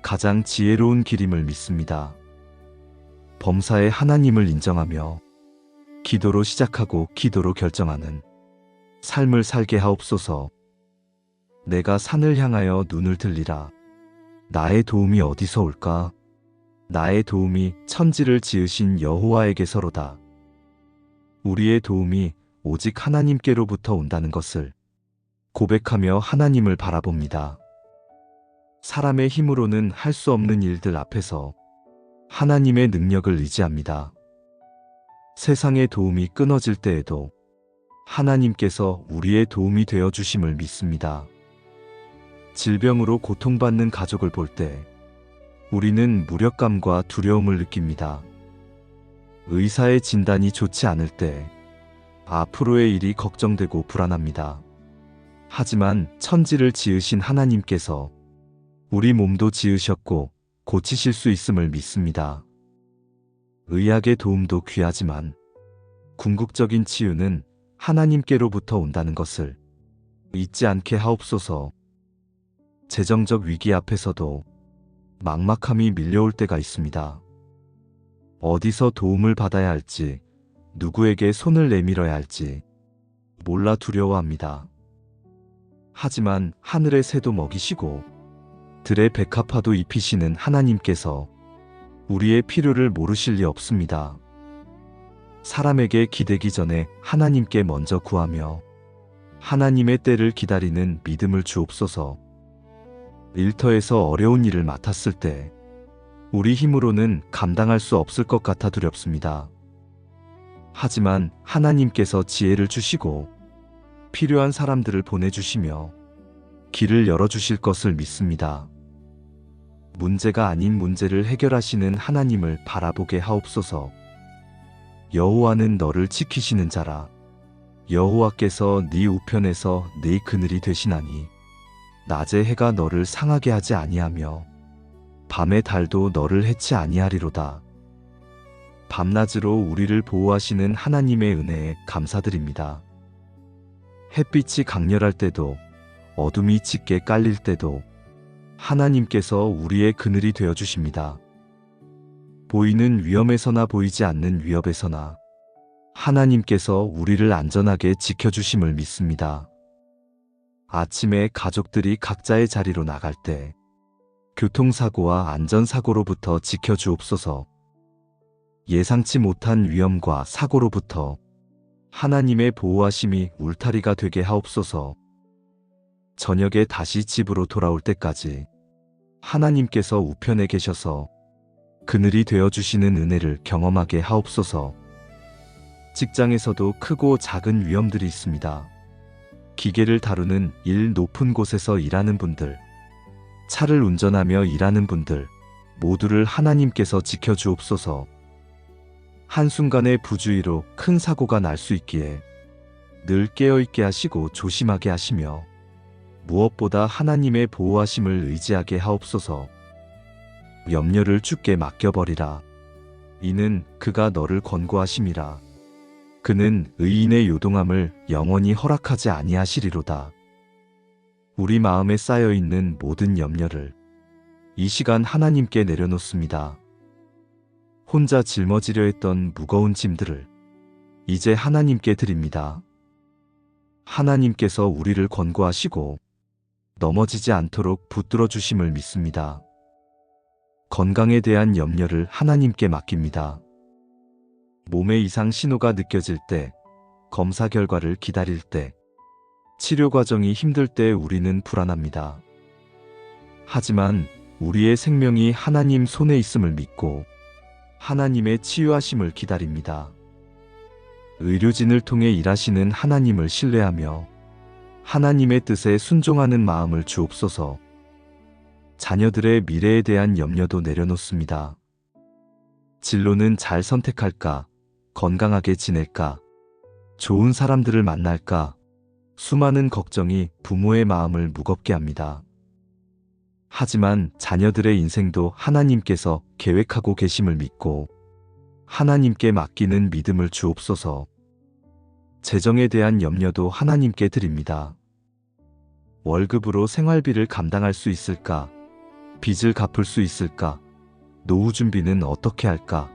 가장 지혜로운 길임을 믿습니다. 범사의 하나님을 인정하며 기도로 시작하고 기도로 결정하는 삶을 살게 하옵소서. 내가 산을 향하여 눈을 들리라. 나의 도움이 어디서 올까? 나의 도움이 천지를 지으신 여호와에게서로다. 우리의 도움이 오직 하나님께로부터 온다는 것을 고백하며 하나님을 바라봅니다. 사람의 힘으로는 할 수 없는 일들 앞에서 하나님의 능력을 의지합니다. 세상의 도움이 끊어질 때에도 하나님께서 우리의 도움이 되어 주심을 믿습니다. 질병으로 고통받는 가족을 볼 때 우리는 무력감과 두려움을 느낍니다. 의사의 진단이 좋지 않을 때 앞으로의 일이 걱정되고 불안합니다. 하지만 천지를 지으신 하나님께서 우리 몸도 지으셨고 고치실 수 있음을 믿습니다. 의학의 도움도 귀하지만 궁극적인 치유는 하나님께로부터 온다는 것을 잊지 않게 하옵소서. 재정적 위기 앞에서도 막막함이 밀려올 때가 있습니다. 어디서 도움을 받아야 할지, 누구에게 손을 내밀어야 할지 몰라 두려워합니다. 하지만 하늘의 새도 먹이시고 들의 백합화도 입히시는 하나님께서 우리의 필요를 모르실 리 없습니다. 사람에게 기대기 전에 하나님께 먼저 구하며 하나님의 때를 기다리는 믿음을 주옵소서. 일터에서 어려운 일을 맡았을 때 우리 힘으로는 감당할 수 없을 것 같아 두렵습니다. 하지만 하나님께서 지혜를 주시고 필요한 사람들을 보내주시며 길을 열어주실 것을 믿습니다. 문제가 아닌 문제를 해결하시는 하나님을 바라보게 하옵소서. 여호와는 너를 지키시는 자라. 여호와께서 네 우편에서 네 그늘이 되시나니 낮에 해가 너를 상하게 하지 아니하며 밤의 달도 너를 해치 아니하리로다. 밤낮으로 우리를 보호하시는 하나님의 은혜에 감사드립니다. 햇빛이 강렬할 때도 어둠이 짙게 깔릴 때도 하나님께서 우리의 그늘이 되어 주십니다. 보이는 위험에서나 보이지 않는 위협에서나 하나님께서 우리를 안전하게 지켜주심을 믿습니다. 아침에 가족들이 각자의 자리로 나갈 때 교통사고와 안전사고로부터 지켜주옵소서. 예상치 못한 위험과 사고로부터 하나님의 보호하심이 울타리가 되게 하옵소서. 저녁에 다시 집으로 돌아올 때까지 하나님께서 우편에 계셔서 그늘이 되어주시는 은혜를 경험하게 하옵소서. 직장에서도 크고 작은 위험들이 있습니다. 기계를 다루는 일 높은 곳에서 일하는 분들, 차를 운전하며 일하는 분들, 모두를 하나님께서 지켜주옵소서. 한순간의 부주의로 큰 사고가 날 수 있기에 늘 깨어있게 하시고 조심하게 하시며 무엇보다 하나님의 보호하심을 의지하게 하옵소서. 염려를 주께 맡겨버리라. 이는 그가 너를 권고하심이라. 그는 의인의 요동함을 영원히 허락하지 아니하시리로다. 우리 마음에 쌓여있는 모든 염려를 이 시간 하나님께 내려놓습니다. 혼자 짊어지려 했던 무거운 짐들을 이제 하나님께 드립니다. 하나님께서 우리를 권고하시고 넘어지지 않도록 붙들어 주심을 믿습니다. 건강에 대한 염려를 하나님께 맡깁니다. 몸의 이상 신호가 느껴질 때, 검사 결과를 기다릴 때, 치료 과정이 힘들 때 우리는 불안합니다. 하지만 우리의 생명이 하나님 손에 있음을 믿고 하나님의 치유하심을 기다립니다. 의료진을 통해 일하시는 하나님을 신뢰하며 하나님의 뜻에 순종하는 마음을 주옵소서. 자녀들의 미래에 대한 염려도 내려놓습니다. 진로는 잘 선택할까? 건강하게 지낼까? 좋은 사람들을 만날까? 수많은 걱정이 부모의 마음을 무겁게 합니다. 하지만 자녀들의 인생도 하나님께서 계획하고 계심을 믿고 하나님께 맡기는 믿음을 주옵소서. 재정에 대한 염려도 하나님께 드립니다. 월급으로 생활비를 감당할 수 있을까? 빚을 갚을 수 있을까? 노후 준비는 어떻게 할까?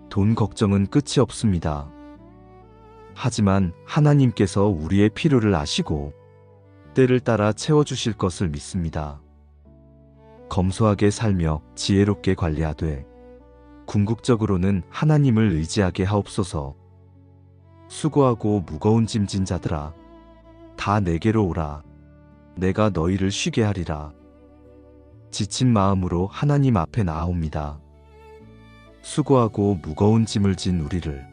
돈 걱정은 끝이 없습니다. 하지만 하나님께서 우리의 필요를 아시고 때를 따라 채워주실 것을 믿습니다. 검소하게 살며 지혜롭게 관리하되 궁극적으로는 하나님을 의지하게 하옵소서. 수고하고 무거운 짐진 자들아, 다 내게로 오라. 내가 너희를 쉬게 하리라. 지친 마음으로 하나님 앞에 나아옵니다. 수고하고 무거운 짐을 진 우리를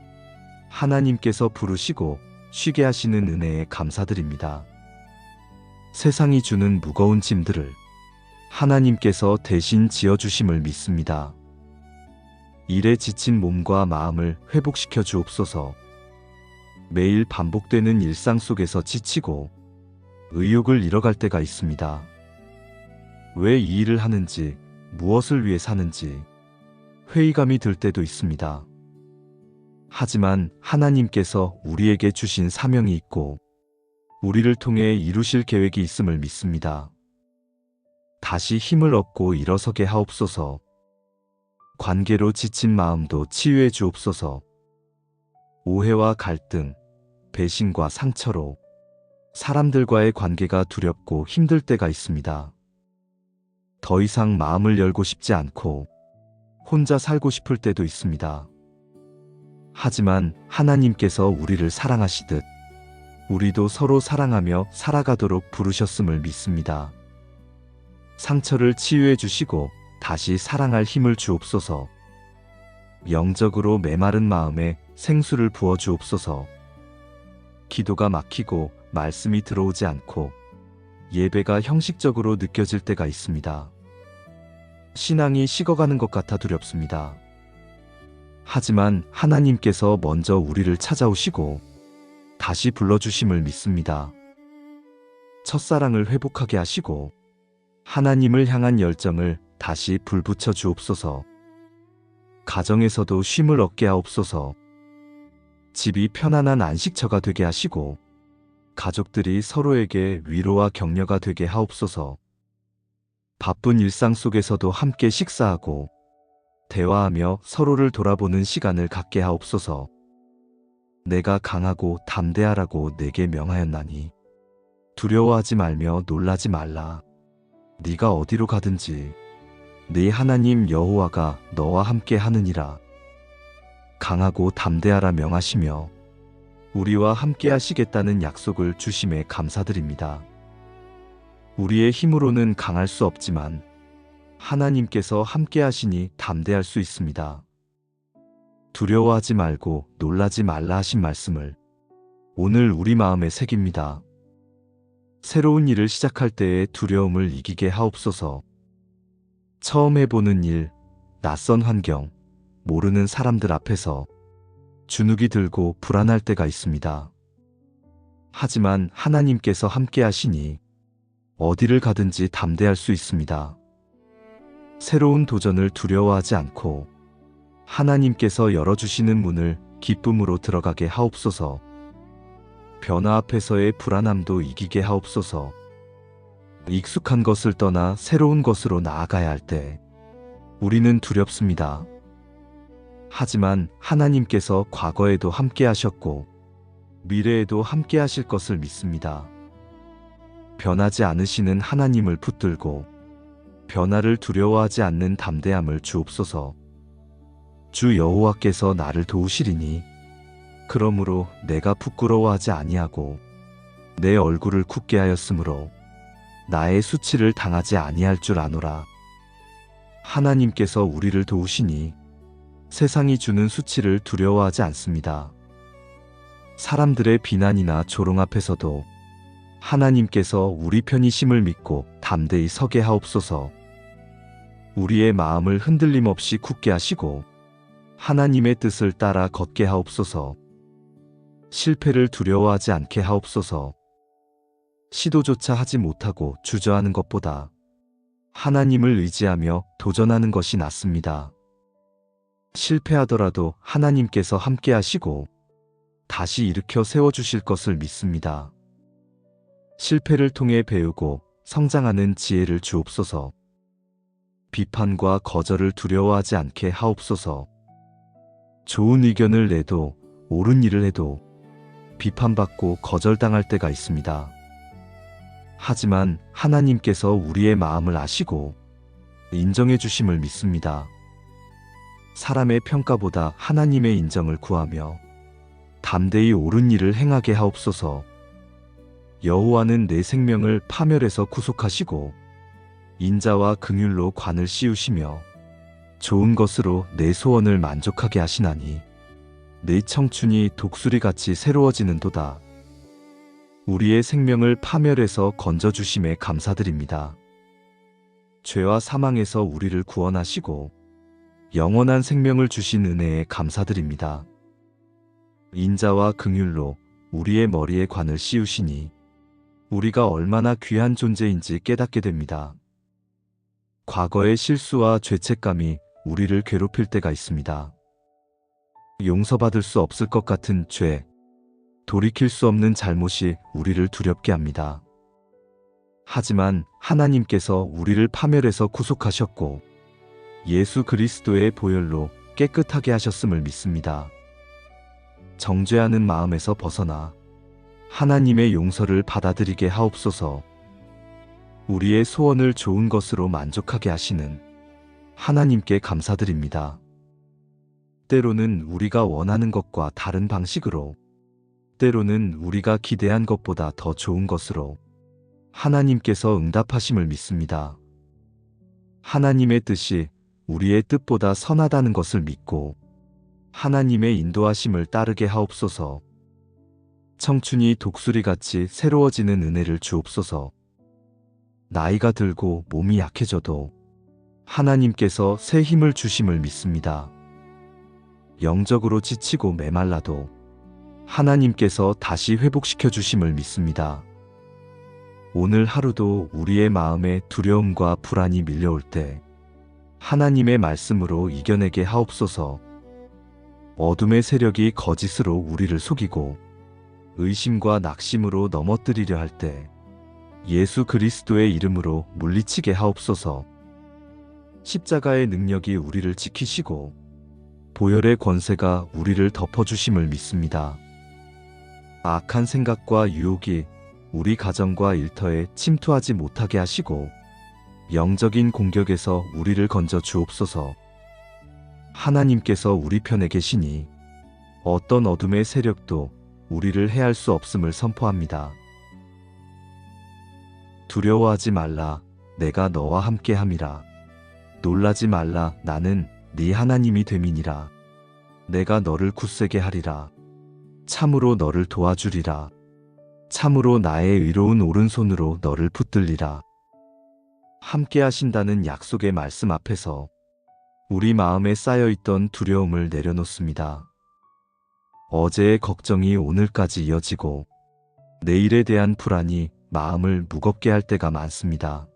하나님께서 부르시고 쉬게 하시는 은혜에 감사드립니다. 세상이 주는 무거운 짐들을 하나님께서 대신 지어주심을 믿습니다. 일에 지친 몸과 마음을 회복시켜 주옵소서. 매일 반복되는 일상 속에서 지치고 의욕을 잃어갈 때가 있습니다. 왜 이 일을 하는지, 무엇을 위해 사는지 회의감이 들 때도 있습니다. 하지만 하나님께서 우리에게 주신 사명이 있고 우리를 통해 이루실 계획이 있음을 믿습니다. 다시 힘을 얻고 일어서게 하옵소서. 관계로 지친 마음도 치유해 주옵소서. 오해와 갈등, 배신과 상처로 사람들과의 관계가 두렵고 힘들 때가 있습니다. 더 이상 마음을 열고 싶지 않고 혼자 살고 싶을 때도 있습니다. 하지만 하나님께서 우리를 사랑하시듯 우리도 서로 사랑하며 살아가도록 부르셨음을 믿습니다. 상처를 치유해 주시고 다시 사랑할 힘을 주옵소서. 영적으로 메마른 마음에 생수를 부어 주옵소서. 기도가 막히고 말씀이 들어오지 않고 예배가 형식적으로 느껴질 때가 있습니다. 신앙이 식어가는 것 같아 두렵습니다. 하지만 하나님께서 먼저 우리를 찾아오시고 다시 불러주심을 믿습니다. 첫사랑을 회복하게 하시고 하나님을 향한 열정을 다시 불붙여 주옵소서. 가정에서도 쉼을 얻게 하옵소서. 집이 편안한 안식처가 되게 하시고 가족들이 서로에게 위로와 격려가 되게 하옵소서. 바쁜 일상 속에서도 함께 식사하고 대화하며 서로를 돌아보는 시간을 갖게 하옵소서. 내가 강하고 담대하라고 내게 명하였나니 두려워하지 말며 놀라지 말라. 네가 어디로 가든지 네 하나님 여호와가 너와 함께 하느니라. 강하고 담대하라 명하시며 우리와 함께 하시겠다는 약속을 주심에 감사드립니다. 우리의 힘으로는 강할 수 없지만 하나님께서 함께 하시니 담대할 수 있습니다. 두려워하지 말고 놀라지 말라 하신 말씀을 오늘 우리 마음에 새깁니다. 새로운 일을 시작할 때의 두려움을 이기게 하옵소서. 처음 해보는 일, 낯선 환경, 모르는 사람들 앞에서 주눅이 들고 불안할 때가 있습니다. 하지만 하나님께서 함께 하시니 어디를 가든지 담대할 수 있습니다. 새로운 도전을 두려워하지 않고 하나님께서 열어주시는 문을 기쁨으로 들어가게 하옵소서. 변화 앞에서의 불안함도 이기게 하옵소서. 익숙한 것을 떠나 새로운 것으로 나아가야 할 때 우리는 두렵습니다. 하지만 하나님께서 과거에도 함께 하셨고 미래에도 함께 하실 것을 믿습니다. 변하지 않으시는 하나님을 붙들고 변화를 두려워하지 않는 담대함을 주옵소서. 주 여호와께서 나를 도우시리니 그러므로 내가 부끄러워하지 아니하고 내 얼굴을 굳게 하였으므로 나의 수치를 당하지 아니할 줄 아노라. 하나님께서 우리를 도우시니 세상이 주는 수치를 두려워하지 않습니다. 사람들의 비난이나 조롱 앞에서도 하나님께서 우리 편이심을 믿고 담대히 서게 하옵소서. 우리의 마음을 흔들림 없이 굳게 하시고 하나님의 뜻을 따라 걷게 하옵소서. 실패를 두려워하지 않게 하옵소서. 시도조차 하지 못하고 주저하는 것보다 하나님을 의지하며 도전하는 것이 낫습니다. 실패하더라도 하나님께서 함께 하시고 다시 일으켜 세워주실 것을 믿습니다. 실패를 통해 배우고 성장하는 지혜를 주옵소서. 비판과 거절을 두려워하지 않게 하옵소서. 좋은 의견을 내도 옳은 일을 해도 비판받고 거절당할 때가 있습니다. 하지만 하나님께서 우리의 마음을 아시고 인정해 주심을 믿습니다. 사람의 평가보다 하나님의 인정을 구하며 담대히 옳은 일을 행하게 하옵소서. 여호와는 내 생명을 파멸에서 구속하시고 인자와 긍휼로 관을 씌우시며 좋은 것으로 내 소원을 만족하게 하시나니 내 청춘이 독수리같이 새로워지는도다. 우리의 생명을 파멸에서 건져주심에 감사드립니다. 죄와 사망에서 우리를 구원하시고 영원한 생명을 주신 은혜에 감사드립니다. 인자와 긍휼로 우리의 머리에 관을 씌우시니 우리가 얼마나 귀한 존재인지 깨닫게 됩니다. 과거의 실수와 죄책감이 우리를 괴롭힐 때가 있습니다. 용서받을 수 없을 것 같은 죄, 돌이킬 수 없는 잘못이 우리를 두렵게 합니다. 하지만 하나님께서 우리를 파멸에서 구속하셨고 예수 그리스도의 보혈로 깨끗하게 하셨음을 믿습니다. 정죄하는 마음에서 벗어나 하나님의 용서를 받아들이게 하옵소서. 우리의 소원을 좋은 것으로 만족하게 하시는 하나님께 감사드립니다. 때로는 우리가 원하는 것과 다른 방식으로, 때로는 우리가 기대한 것보다 더 좋은 것으로 하나님께서 응답하심을 믿습니다. 하나님의 뜻이 우리의 뜻보다 선하다는 것을 믿고 하나님의 인도하심을 따르게 하옵소서. 청춘이 독수리같이 새로워지는 은혜를 주옵소서. 나이가 들고 몸이 약해져도 하나님께서 새 힘을 주심을 믿습니다. 영적으로 지치고 메말라도 하나님께서 다시 회복시켜 주심을 믿습니다. 오늘 하루도 우리의 마음에 두려움과 불안이 밀려올 때 하나님의 말씀으로 이겨내게 하옵소서. 어둠의 세력이 거짓으로 우리를 속이고 의심과 낙심으로 넘어뜨리려 할 때 예수 그리스도의 이름으로 물리치게 하옵소서. 십자가의 능력이 우리를 지키시고 보혈의 권세가 우리를 덮어주심을 믿습니다. 악한 생각과 유혹이 우리 가정과 일터에 침투하지 못하게 하시고 영적인 공격에서 우리를 건져 주옵소서. 하나님께서 우리 편에 계시니 어떤 어둠의 세력도 우리를 해할 수 없음을 선포합니다. 두려워하지 말라, 내가 너와 함께 함이라. 놀라지 말라, 나는 네 하나님이 됨이니라. 내가 너를 굳세게 하리라. 참으로 너를 도와주리라. 참으로 나의 의로운 오른손으로 너를 붙들리라. 함께 하신다는 약속의 말씀 앞에서 우리 마음에 쌓여있던 두려움을 내려놓습니다. 어제의 걱정이 오늘까지 이어지고 내일에 대한 불안이 마음을 무겁게 할 때가 많습니다.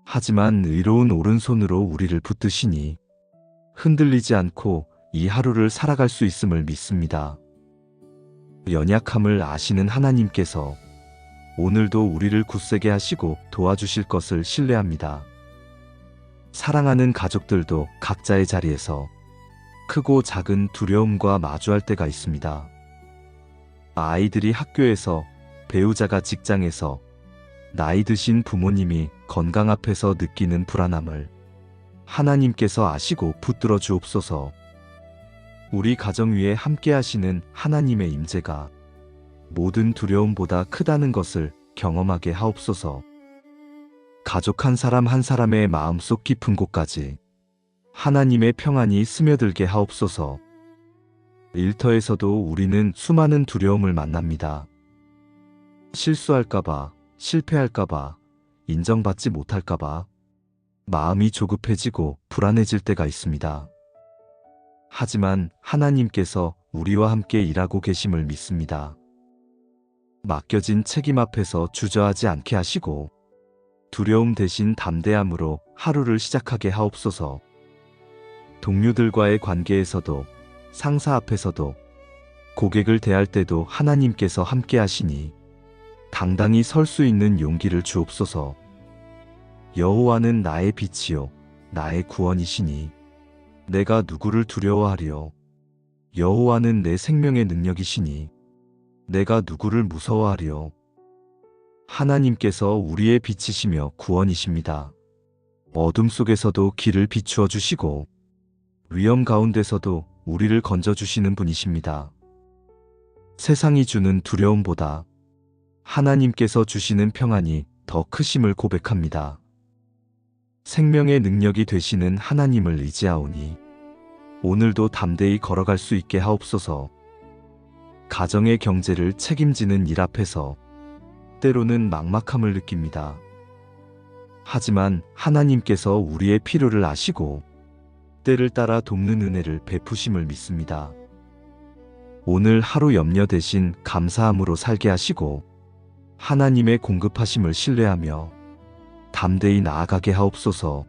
하지만 의로운 오른손으로 우리를 붙드시니 흔들리지 않고 이 하루를 살아갈 수 있음을 믿습니다. 연약함을 아시는 하나님께서 오늘도 우리를 굳세게 하시고 도와주실 것을 신뢰합니다. 사랑하는 가족들도 각자의 자리에서 크고 작은 두려움과 마주할 때가 있습니다. 아이들이 학교에서, 배우자가 직장에서, 나이 드신 부모님이 건강 앞에서 느끼는 불안함을 하나님께서 아시고 붙들어 주옵소서. 우리 가정 위에 함께 하시는 하나님의 임재가 모든 두려움보다 크다는 것을 경험하게 하옵소서. 가족 한 사람 한 사람의 마음속 깊은 곳까지 하나님의 평안이 스며들게 하옵소서. 일터에서도 우리는 수많은 두려움을 만납니다. 실수할까봐, 실패할까봐, 인정받지 못할까봐 마음이 조급해지고 불안해질 때가 있습니다. 하지만 하나님께서 우리와 함께 일하고 계심을 믿습니다. 맡겨진 책임 앞에서 주저하지 않게 하시고 두려움 대신 담대함으로 하루를 시작하게 하옵소서. 동료들과의 관계에서도, 상사 앞에서도, 고객을 대할 때도 하나님께서 함께 하시니 당당히 설 수 있는 용기를 주옵소서. 여호와는 나의 빛이요 나의 구원이시니 내가 누구를 두려워하리요. 여호와는 내 생명의 능력이시니 내가 누구를 무서워하리요. 하나님께서 우리의 빛이시며 구원이십니다. 어둠 속에서도 길을 비추어 주시고 위험 가운데서도 우리를 건져주시는 분이십니다. 세상이 주는 두려움보다 하나님께서 주시는 평안이 더 크심을 고백합니다. 생명의 능력이 되시는 하나님을 의지하오니 오늘도 담대히 걸어갈 수 있게 하옵소서. 가정의 경제를 책임지는 일 앞에서 때로는 막막함을 느낍니다. 하지만 하나님께서 우리의 필요를 아시고 때를 따라 돕는 은혜를 베푸심을 믿습니다. 오늘 하루 염려 대신 감사함으로 살게 하시고 하나님의 공급하심을 신뢰하며 담대히 나아가게 하옵소서.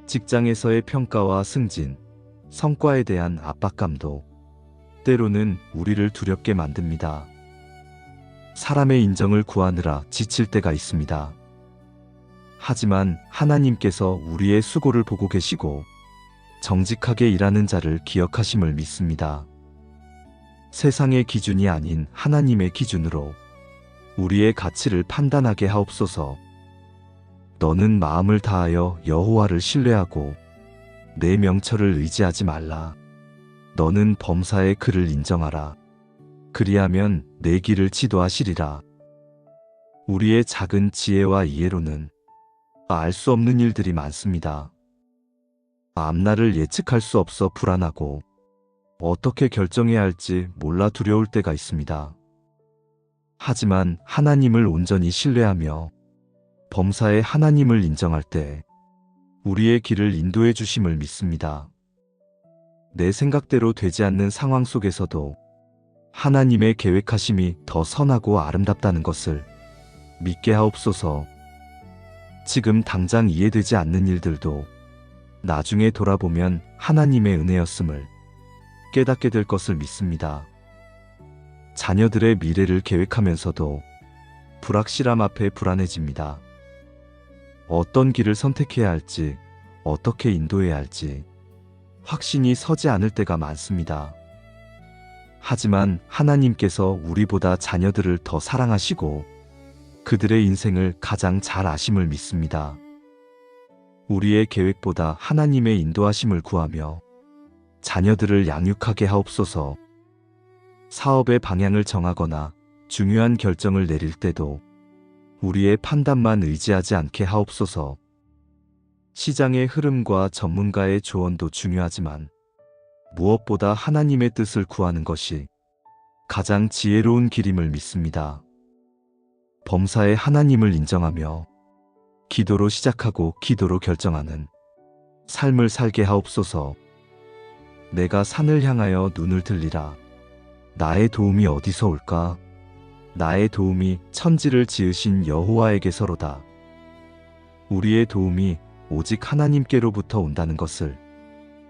직장에서의 평가와 승진, 성과에 대한 압박감도 때로는 우리를 두렵게 만듭니다. 사람의 인정을 구하느라 지칠 때가 있습니다. 하지만 하나님께서 우리의 수고를 보고 계시고 정직하게 일하는 자를 기억하심을 믿습니다. 세상의 기준이 아닌 하나님의 기준으로 우리의 가치를 판단하게 하옵소서. 너는 마음을 다하여 여호와를 신뢰하고 내 명철을 의지하지 말라. 너는 범사의 그를 인정하라. 그리하면 내 길을 지도하시리라. 우리의 작은 지혜와 이해로는 알 수 없는 일들이 많습니다. 앞날을 예측할 수 없어 불안하고 어떻게 결정해야 할지 몰라 두려울 때가 있습니다. 하지만 하나님을 온전히 신뢰하며 범사의 하나님을 인정할 때 우리의 길을 인도해 주심을 믿습니다. 내 생각대로 되지 않는 상황 속에서도 하나님의 계획하심이 더 선하고 아름답다는 것을 믿게 하옵소서. 지금 당장 이해되지 않는 일들도 나중에 돌아보면 하나님의 은혜였음을 깨닫게 될 것을 믿습니다. 자녀들의 미래를 계획하면서도 불확실함 앞에 불안해집니다. 어떤 길을 선택해야 할지, 어떻게 인도해야 할지 확신이 서지 않을 때가 많습니다. 하지만 하나님께서 우리보다 자녀들을 더 사랑하시고 그들의 인생을 가장 잘 아심을 믿습니다. 우리의 계획보다 하나님의 인도하심을 구하며 자녀들을 양육하게 하옵소서. 사업의 방향을 정하거나 중요한 결정을 내릴 때도 우리의 판단만 의지하지 않게 하옵소서. 시장의 흐름과 전문가의 조언도 중요하지만 무엇보다 하나님의 뜻을 구하는 것이 가장 지혜로운 길임을 믿습니다. 범사에 하나님을 인정하며 기도로 시작하고 기도로 결정하는 삶을 살게 하옵소서. 내가 산을 향하여 눈을 들리라. 나의 도움이 어디서 올까? 나의 도움이 천지를 지으신 여호와에게서로다. 우리의 도움이 오직 하나님께로부터 온다는 것을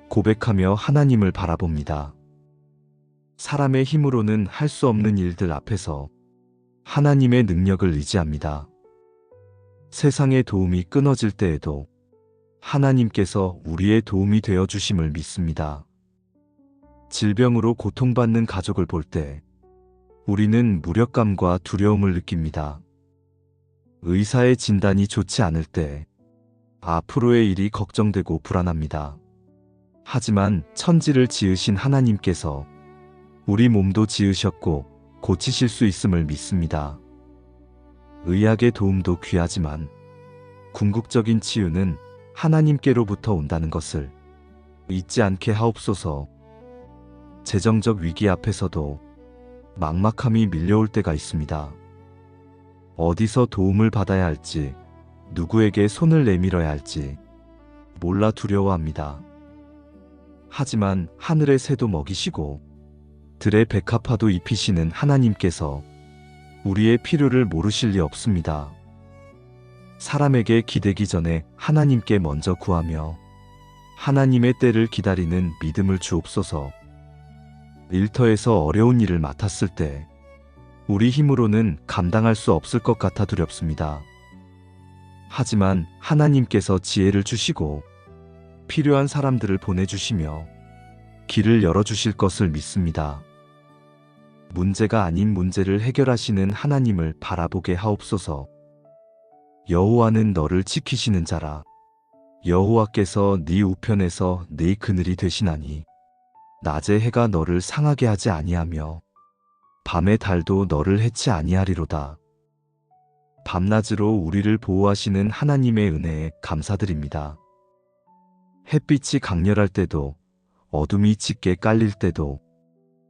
고백하며 하나님을 바라봅니다. 사람의 힘으로는 할 수 없는 일들 앞에서 하나님의 능력을 의지합니다. 세상의 도움이 끊어질 때에도 하나님께서 우리의 도움이 되어 주심을 믿습니다. 질병으로 고통받는 가족을 볼 때 우리는 무력감과 두려움을 느낍니다. 의사의 진단이 좋지 않을 때 앞으로의 일이 걱정되고 불안합니다. 하지만 천지를 지으신 하나님께서 우리 몸도 지으셨고 고치실 수 있음을 믿습니다. 의학의 도움도 귀하지만 궁극적인 치유는 하나님께로부터 온다는 것을 잊지 않게 하옵소서. 재정적 위기 앞에서도 막막함이 밀려올 때가 있습니다. 어디서 도움을 받아야 할지, 누구에게 손을 내밀어야 할지 몰라 두려워합니다. 하지만 하늘의 새도 먹이시고 들의 백합화도 입히시는 하나님께서 우리의 필요를 모르실 리 없습니다. 사람에게 기대기 전에 하나님께 먼저 구하며 하나님의 때를 기다리는 믿음을 주옵소서. 일터에서 어려운 일을 맡았을 때 우리 힘으로는 감당할 수 없을 것 같아 두렵습니다. 하지만 하나님께서 지혜를 주시고 필요한 사람들을 보내주시며 길을 열어주실 것을 믿습니다. 문제가 아닌 문제를 해결하시는 하나님을 바라보게 하옵소서. 여호와는 너를 지키시는 자라. 여호와께서 네 우편에서 네 그늘이 되시나니 낮에 해가 너를 상하게 하지 아니하며 밤의 달도 너를 해치 아니하리로다. 밤낮으로 우리를 보호하시는 하나님의 은혜에 감사드립니다. 햇빛이 강렬할 때도 어둠이 짙게 깔릴 때도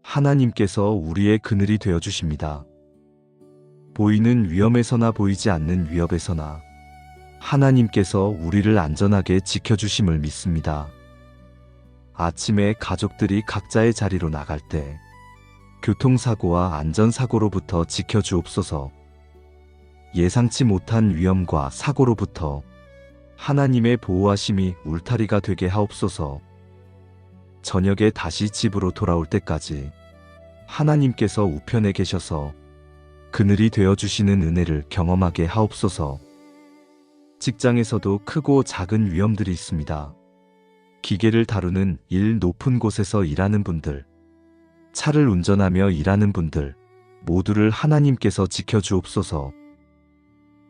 하나님께서 우리의 그늘이 되어 주십니다. 보이는 위험에서나 보이지 않는 위협에서나 하나님께서 우리를 안전하게 지켜주심을 믿습니다. 아침에 가족들이 각자의 자리로 나갈 때 교통사고와 안전사고로부터 지켜주옵소서. 예상치 못한 위험과 사고로부터 하나님의 보호하심이 울타리가 되게 하옵소서. 저녁에 다시 집으로 돌아올 때까지 하나님께서 우편에 계셔서 그늘이 되어주시는 은혜를 경험하게 하옵소서. 직장에서도 크고 작은 위험들이 있습니다. 기계를 다루는 일 높은 곳에서 일하는 분들, 차를 운전하며 일하는 분들 모두를 하나님께서 지켜주옵소서.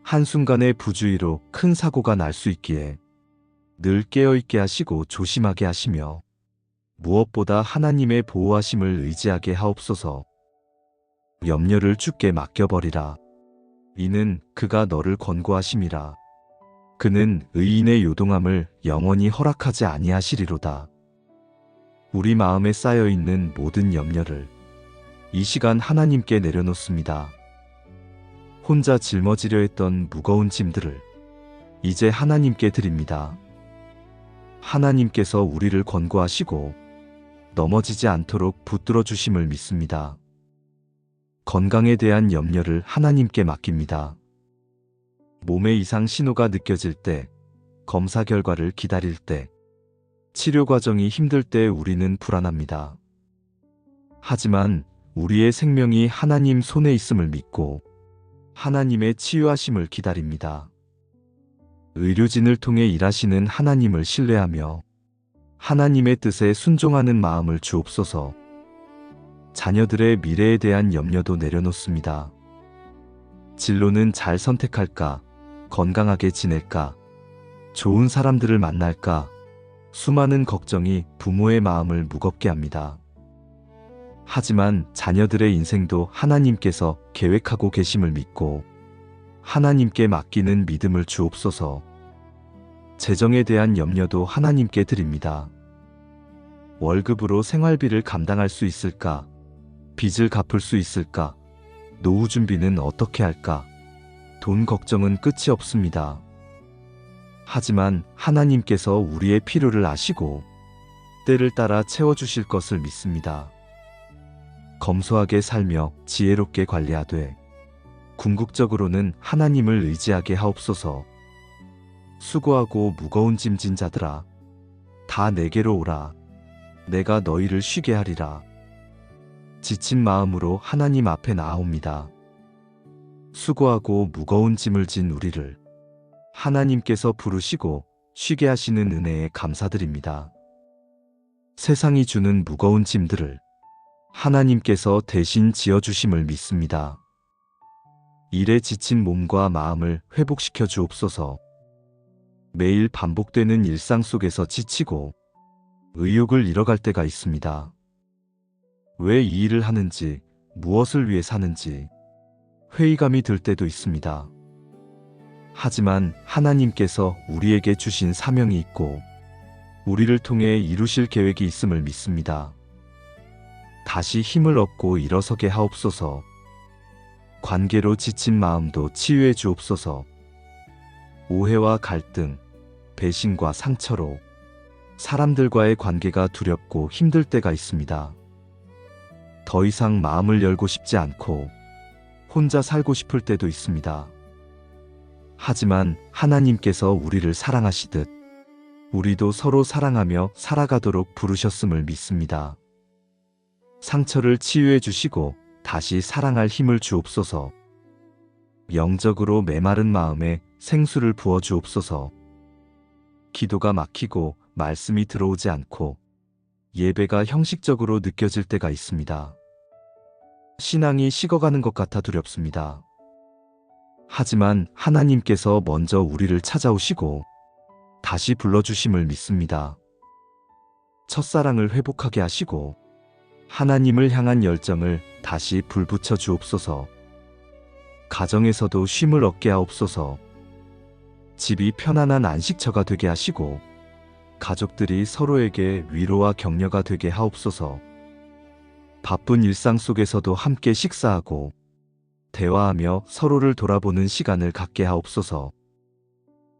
한순간의 부주의로 큰 사고가 날 수 있기에 늘 깨어있게 하시고 조심하게 하시며 무엇보다 하나님의 보호하심을 의지하게 하옵소서. 염려를 주께 맡겨버리라. 이는 그가 너를 권고하심이라. 그는 의인의 요동함을 영원히 허락하지 아니하시리로다. 우리 마음에 쌓여있는 모든 염려를 이 시간 하나님께 내려놓습니다. 혼자 짊어지려 했던 무거운 짐들을 이제 하나님께 드립니다. 하나님께서 우리를 권고하시고 넘어지지 않도록 붙들어 주심을 믿습니다. 건강에 대한 염려를 하나님께 맡깁니다. 몸의 이상 신호가 느껴질 때, 검사 결과를 기다릴 때, 치료 과정이 힘들 때 우리는 불안합니다. 하지만 우리의 생명이 하나님 손에 있음을 믿고 하나님의 치유하심을 기다립니다. 의료진을 통해 일하시는 하나님을 신뢰하며 하나님의 뜻에 순종하는 마음을 주옵소서. 자녀들의 미래에 대한 염려도 내려놓습니다. 진로는 잘 선택할까? 건강하게 지낼까? 좋은 사람들을 만날까? 수많은 걱정이 부모의 마음을 무겁게 합니다. 하지만 자녀들의 인생도 하나님께서 계획하고 계심을 믿고 하나님께 맡기는 믿음을 주옵소서. 재정에 대한 염려도 하나님께 드립니다. 월급으로 생활비를 감당할 수 있을까? 빚을 갚을 수 있을까? 노후 준비는 어떻게 할까? 돈 걱정은 끝이 없습니다. 하지만 하나님께서 우리의 필요를 아시고 때를 따라 채워주실 것을 믿습니다. 검소하게 살며 지혜롭게 관리하되 궁극적으로는 하나님을 의지하게 하옵소서. 수고하고 무거운 짐진 자들아, 다 내게로 오라. 내가 너희를 쉬게 하리라. 지친 마음으로 하나님 앞에 나아옵니다. 수고하고 무거운 짐을 진 우리를 하나님께서 부르시고 쉬게 하시는 은혜에 감사드립니다. 세상이 주는 무거운 짐들을 하나님께서 대신 지어주심을 믿습니다. 일에 지친 몸과 마음을 회복시켜 주옵소서. 매일 반복되는 일상 속에서 지치고 의욕을 잃어갈 때가 있습니다. 왜 이 일을 하는지, 무엇을 위해 사는지 회의감이 들 때도 있습니다. 하지만 하나님께서 우리에게 주신 사명이 있고 우리를 통해 이루실 계획이 있음을 믿습니다. 다시 힘을 얻고 일어서게 하옵소서. 관계로 지친 마음도 치유해 주옵소서. 오해와 갈등, 배신과 상처로 사람들과의 관계가 두렵고 힘들 때가 있습니다. 더 이상 마음을 열고 싶지 않고 혼자 살고 싶을 때도 있습니다. 하지만 하나님께서 우리를 사랑하시듯 우리도 서로 사랑하며 살아가도록 부르셨음을 믿습니다. 상처를 치유해 주시고 다시 사랑할 힘을 주옵소서. 영적으로 메마른 마음에 생수를 부어 주옵소서. 기도가 막히고 말씀이 들어오지 않고 예배가 형식적으로 느껴질 때가 있습니다. 신앙이 식어가는 것 같아 두렵습니다. 하지만 하나님께서 먼저 우리를 찾아오시고 다시 불러주심을 믿습니다. 첫사랑을 회복하게 하시고 하나님을 향한 열정을 다시 불붙여 주옵소서. 가정에서도 쉼을 얻게 하옵소서. 집이 편안한 안식처가 되게 하시고 가족들이 서로에게 위로와 격려가 되게 하옵소서. 바쁜 일상 속에서도 함께 식사하고 대화하며 서로를 돌아보는 시간을 갖게 하옵소서.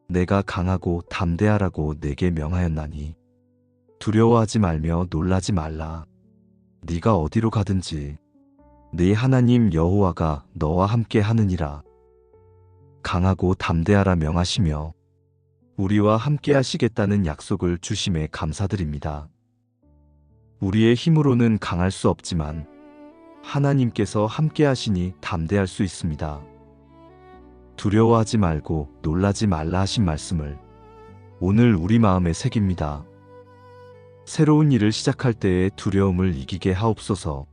내가 강하고 담대하라고 내게 명하였나니 두려워하지 말며 놀라지 말라. 네가 어디로 가든지 네 하나님 여호와가 너와 함께 하느니라. 강하고 담대하라 명하시며 우리와 함께 하시겠다는 약속을 주심에 감사드립니다. 우리의 힘으로는 강할 수 없지만 하나님께서 함께 하시니 담대할 수 있습니다. 두려워하지 말고 놀라지 말라 하신 말씀을 오늘 우리 마음에 새깁니다. 새로운 일을 시작할 때의 두려움을 이기게 하옵소서.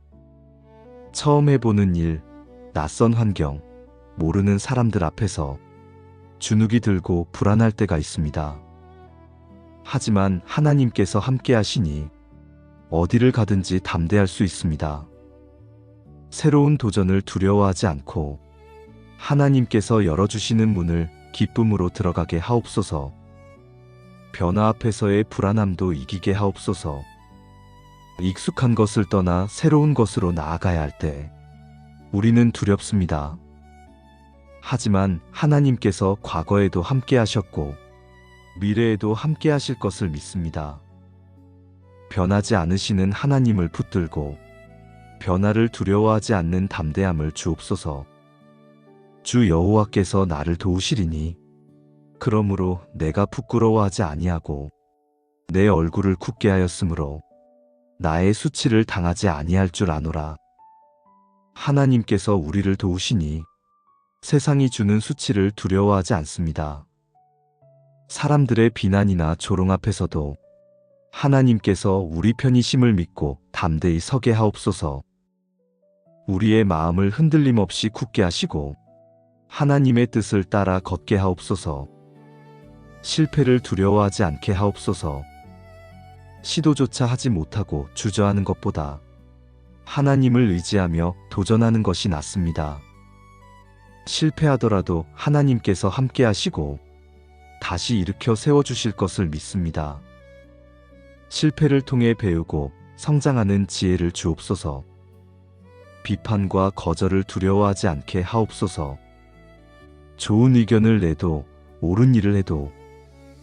처음 해보는 일, 낯선 환경, 모르는 사람들 앞에서 주눅이 들고 불안할 때가 있습니다. 하지만 하나님께서 함께 하시니 어디를 가든지 담대할 수 있습니다. 새로운 도전을 두려워하지 않고 하나님께서 열어주시는 문을 기쁨으로 들어가게 하옵소서. 변화 앞에서의 불안함도 이기게 하옵소서. 익숙한 것을 떠나 새로운 것으로 나아가야 할 때 우리는 두렵습니다. 하지만 하나님께서 과거에도 함께 하셨고 미래에도 함께 하실 것을 믿습니다. 변하지 않으시는 하나님을 붙들고 변화를 두려워하지 않는 담대함을 주옵소서. 주 여호와께서 나를 도우시리니 그러므로 내가 부끄러워하지 아니하고 내 얼굴을 굳게 하였으므로 나의 수치를 당하지 아니할 줄 아노라. 하나님께서 우리를 도우시니 세상이 주는 수치를 두려워하지 않습니다. 사람들의 비난이나 조롱 앞에서도 하나님께서 우리 편이심을 믿고 담대히 서게 하옵소서. 우리의 마음을 흔들림 없이 굳게 하시고 하나님의 뜻을 따라 걷게 하옵소서. 실패를 두려워하지 않게 하옵소서. 시도조차 하지 못하고 주저하는 것보다 하나님을 의지하며 도전하는 것이 낫습니다. 실패하더라도 하나님께서 함께 하시고 다시 일으켜 세워주실 것을 믿습니다. 실패를 통해 배우고 성장하는 지혜를 주옵소서. 비판과 거절을 두려워하지 않게 하옵소서. 좋은 의견을 내도 옳은 일을 해도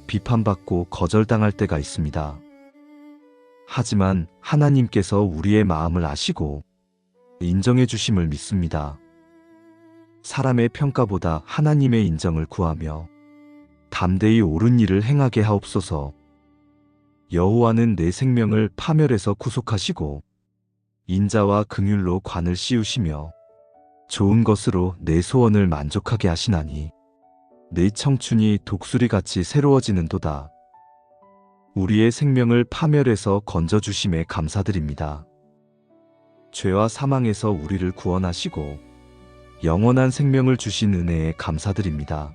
비판받고 거절당할 때가 있습니다. 하지만 하나님께서 우리의 마음을 아시고 인정해 주심을 믿습니다. 사람의 평가보다 하나님의 인정을 구하며 담대히 옳은 일을 행하게 하옵소서. 여호와는 내 생명을 파멸에서 구속하시고 인자와 긍휼로 관을 씌우시며 좋은 것으로 내 소원을 만족하게 하시나니 내 청춘이 독수리같이 새로워지는도다. 우리의 생명을 파멸에서 건져주심에 감사드립니다. 죄와 사망에서 우리를 구원하시고 영원한 생명을 주신 은혜에 감사드립니다.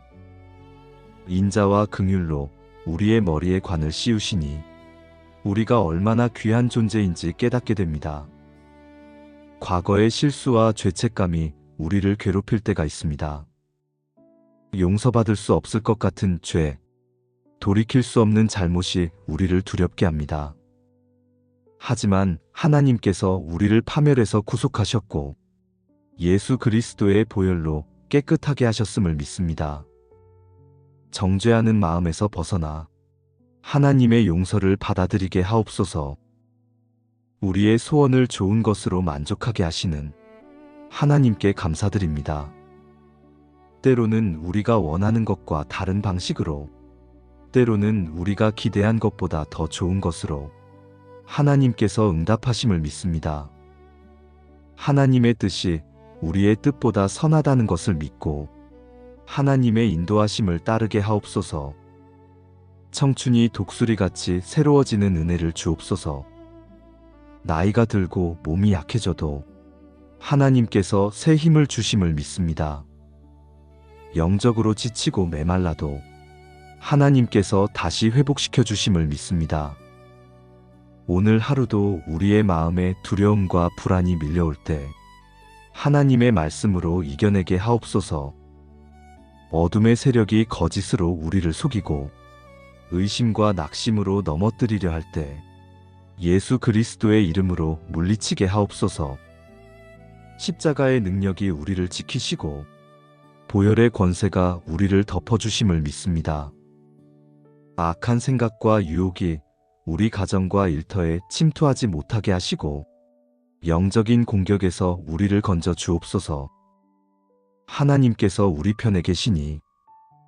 인자와 긍휼로 우리의 머리에 관을 씌우시니 우리가 얼마나 귀한 존재인지 깨닫게 됩니다. 과거의 실수와 죄책감이 우리를 괴롭힐 때가 있습니다. 용서받을 수 없을 것 같은 죄, 돌이킬 수 없는 잘못이 우리를 두렵게 합니다. 하지만 하나님께서 우리를 파멸에서 구속하셨고 예수 그리스도의 보혈로 깨끗하게 하셨음을 믿습니다. 정죄하는 마음에서 벗어나 하나님의 용서를 받아들이게 하옵소서. 우리의 소원을 좋은 것으로 만족하게 하시는 하나님께 감사드립니다. 때로는 우리가 원하는 것과 다른 방식으로, 때로는 우리가 기대한 것보다 더 좋은 것으로 하나님께서 응답하심을 믿습니다. 하나님의 뜻이 우리의 뜻보다 선하다는 것을 믿고 하나님의 인도하심을 따르게 하옵소서. 청춘이 독수리같이 새로워지는 은혜를 주옵소서. 나이가 들고 몸이 약해져도 하나님께서 새 힘을 주심을 믿습니다. 영적으로 지치고 메말라도 하나님께서 다시 회복시켜 주심을 믿습니다. 오늘 하루도 우리의 마음에 두려움과 불안이 밀려올 때 하나님의 말씀으로 이겨내게 하옵소서. 어둠의 세력이 거짓으로 우리를 속이고 의심과 낙심으로 넘어뜨리려 할 때 예수 그리스도의 이름으로 물리치게 하옵소서. 십자가의 능력이 우리를 지키시고 보혈의 권세가 우리를 덮어주심을 믿습니다. 악한 생각과 유혹이 우리 가정과 일터에 침투하지 못하게 하시고 영적인 공격에서 우리를 건져 주옵소서. 하나님께서 우리 편에 계시니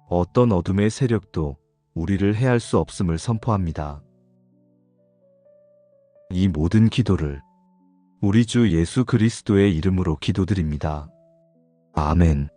어떤 어둠의 세력도 우리를 해할 수 없음을 선포합니다. 이 모든 기도를 우리 주 예수 그리스도의 이름으로 기도드립니다. 아멘.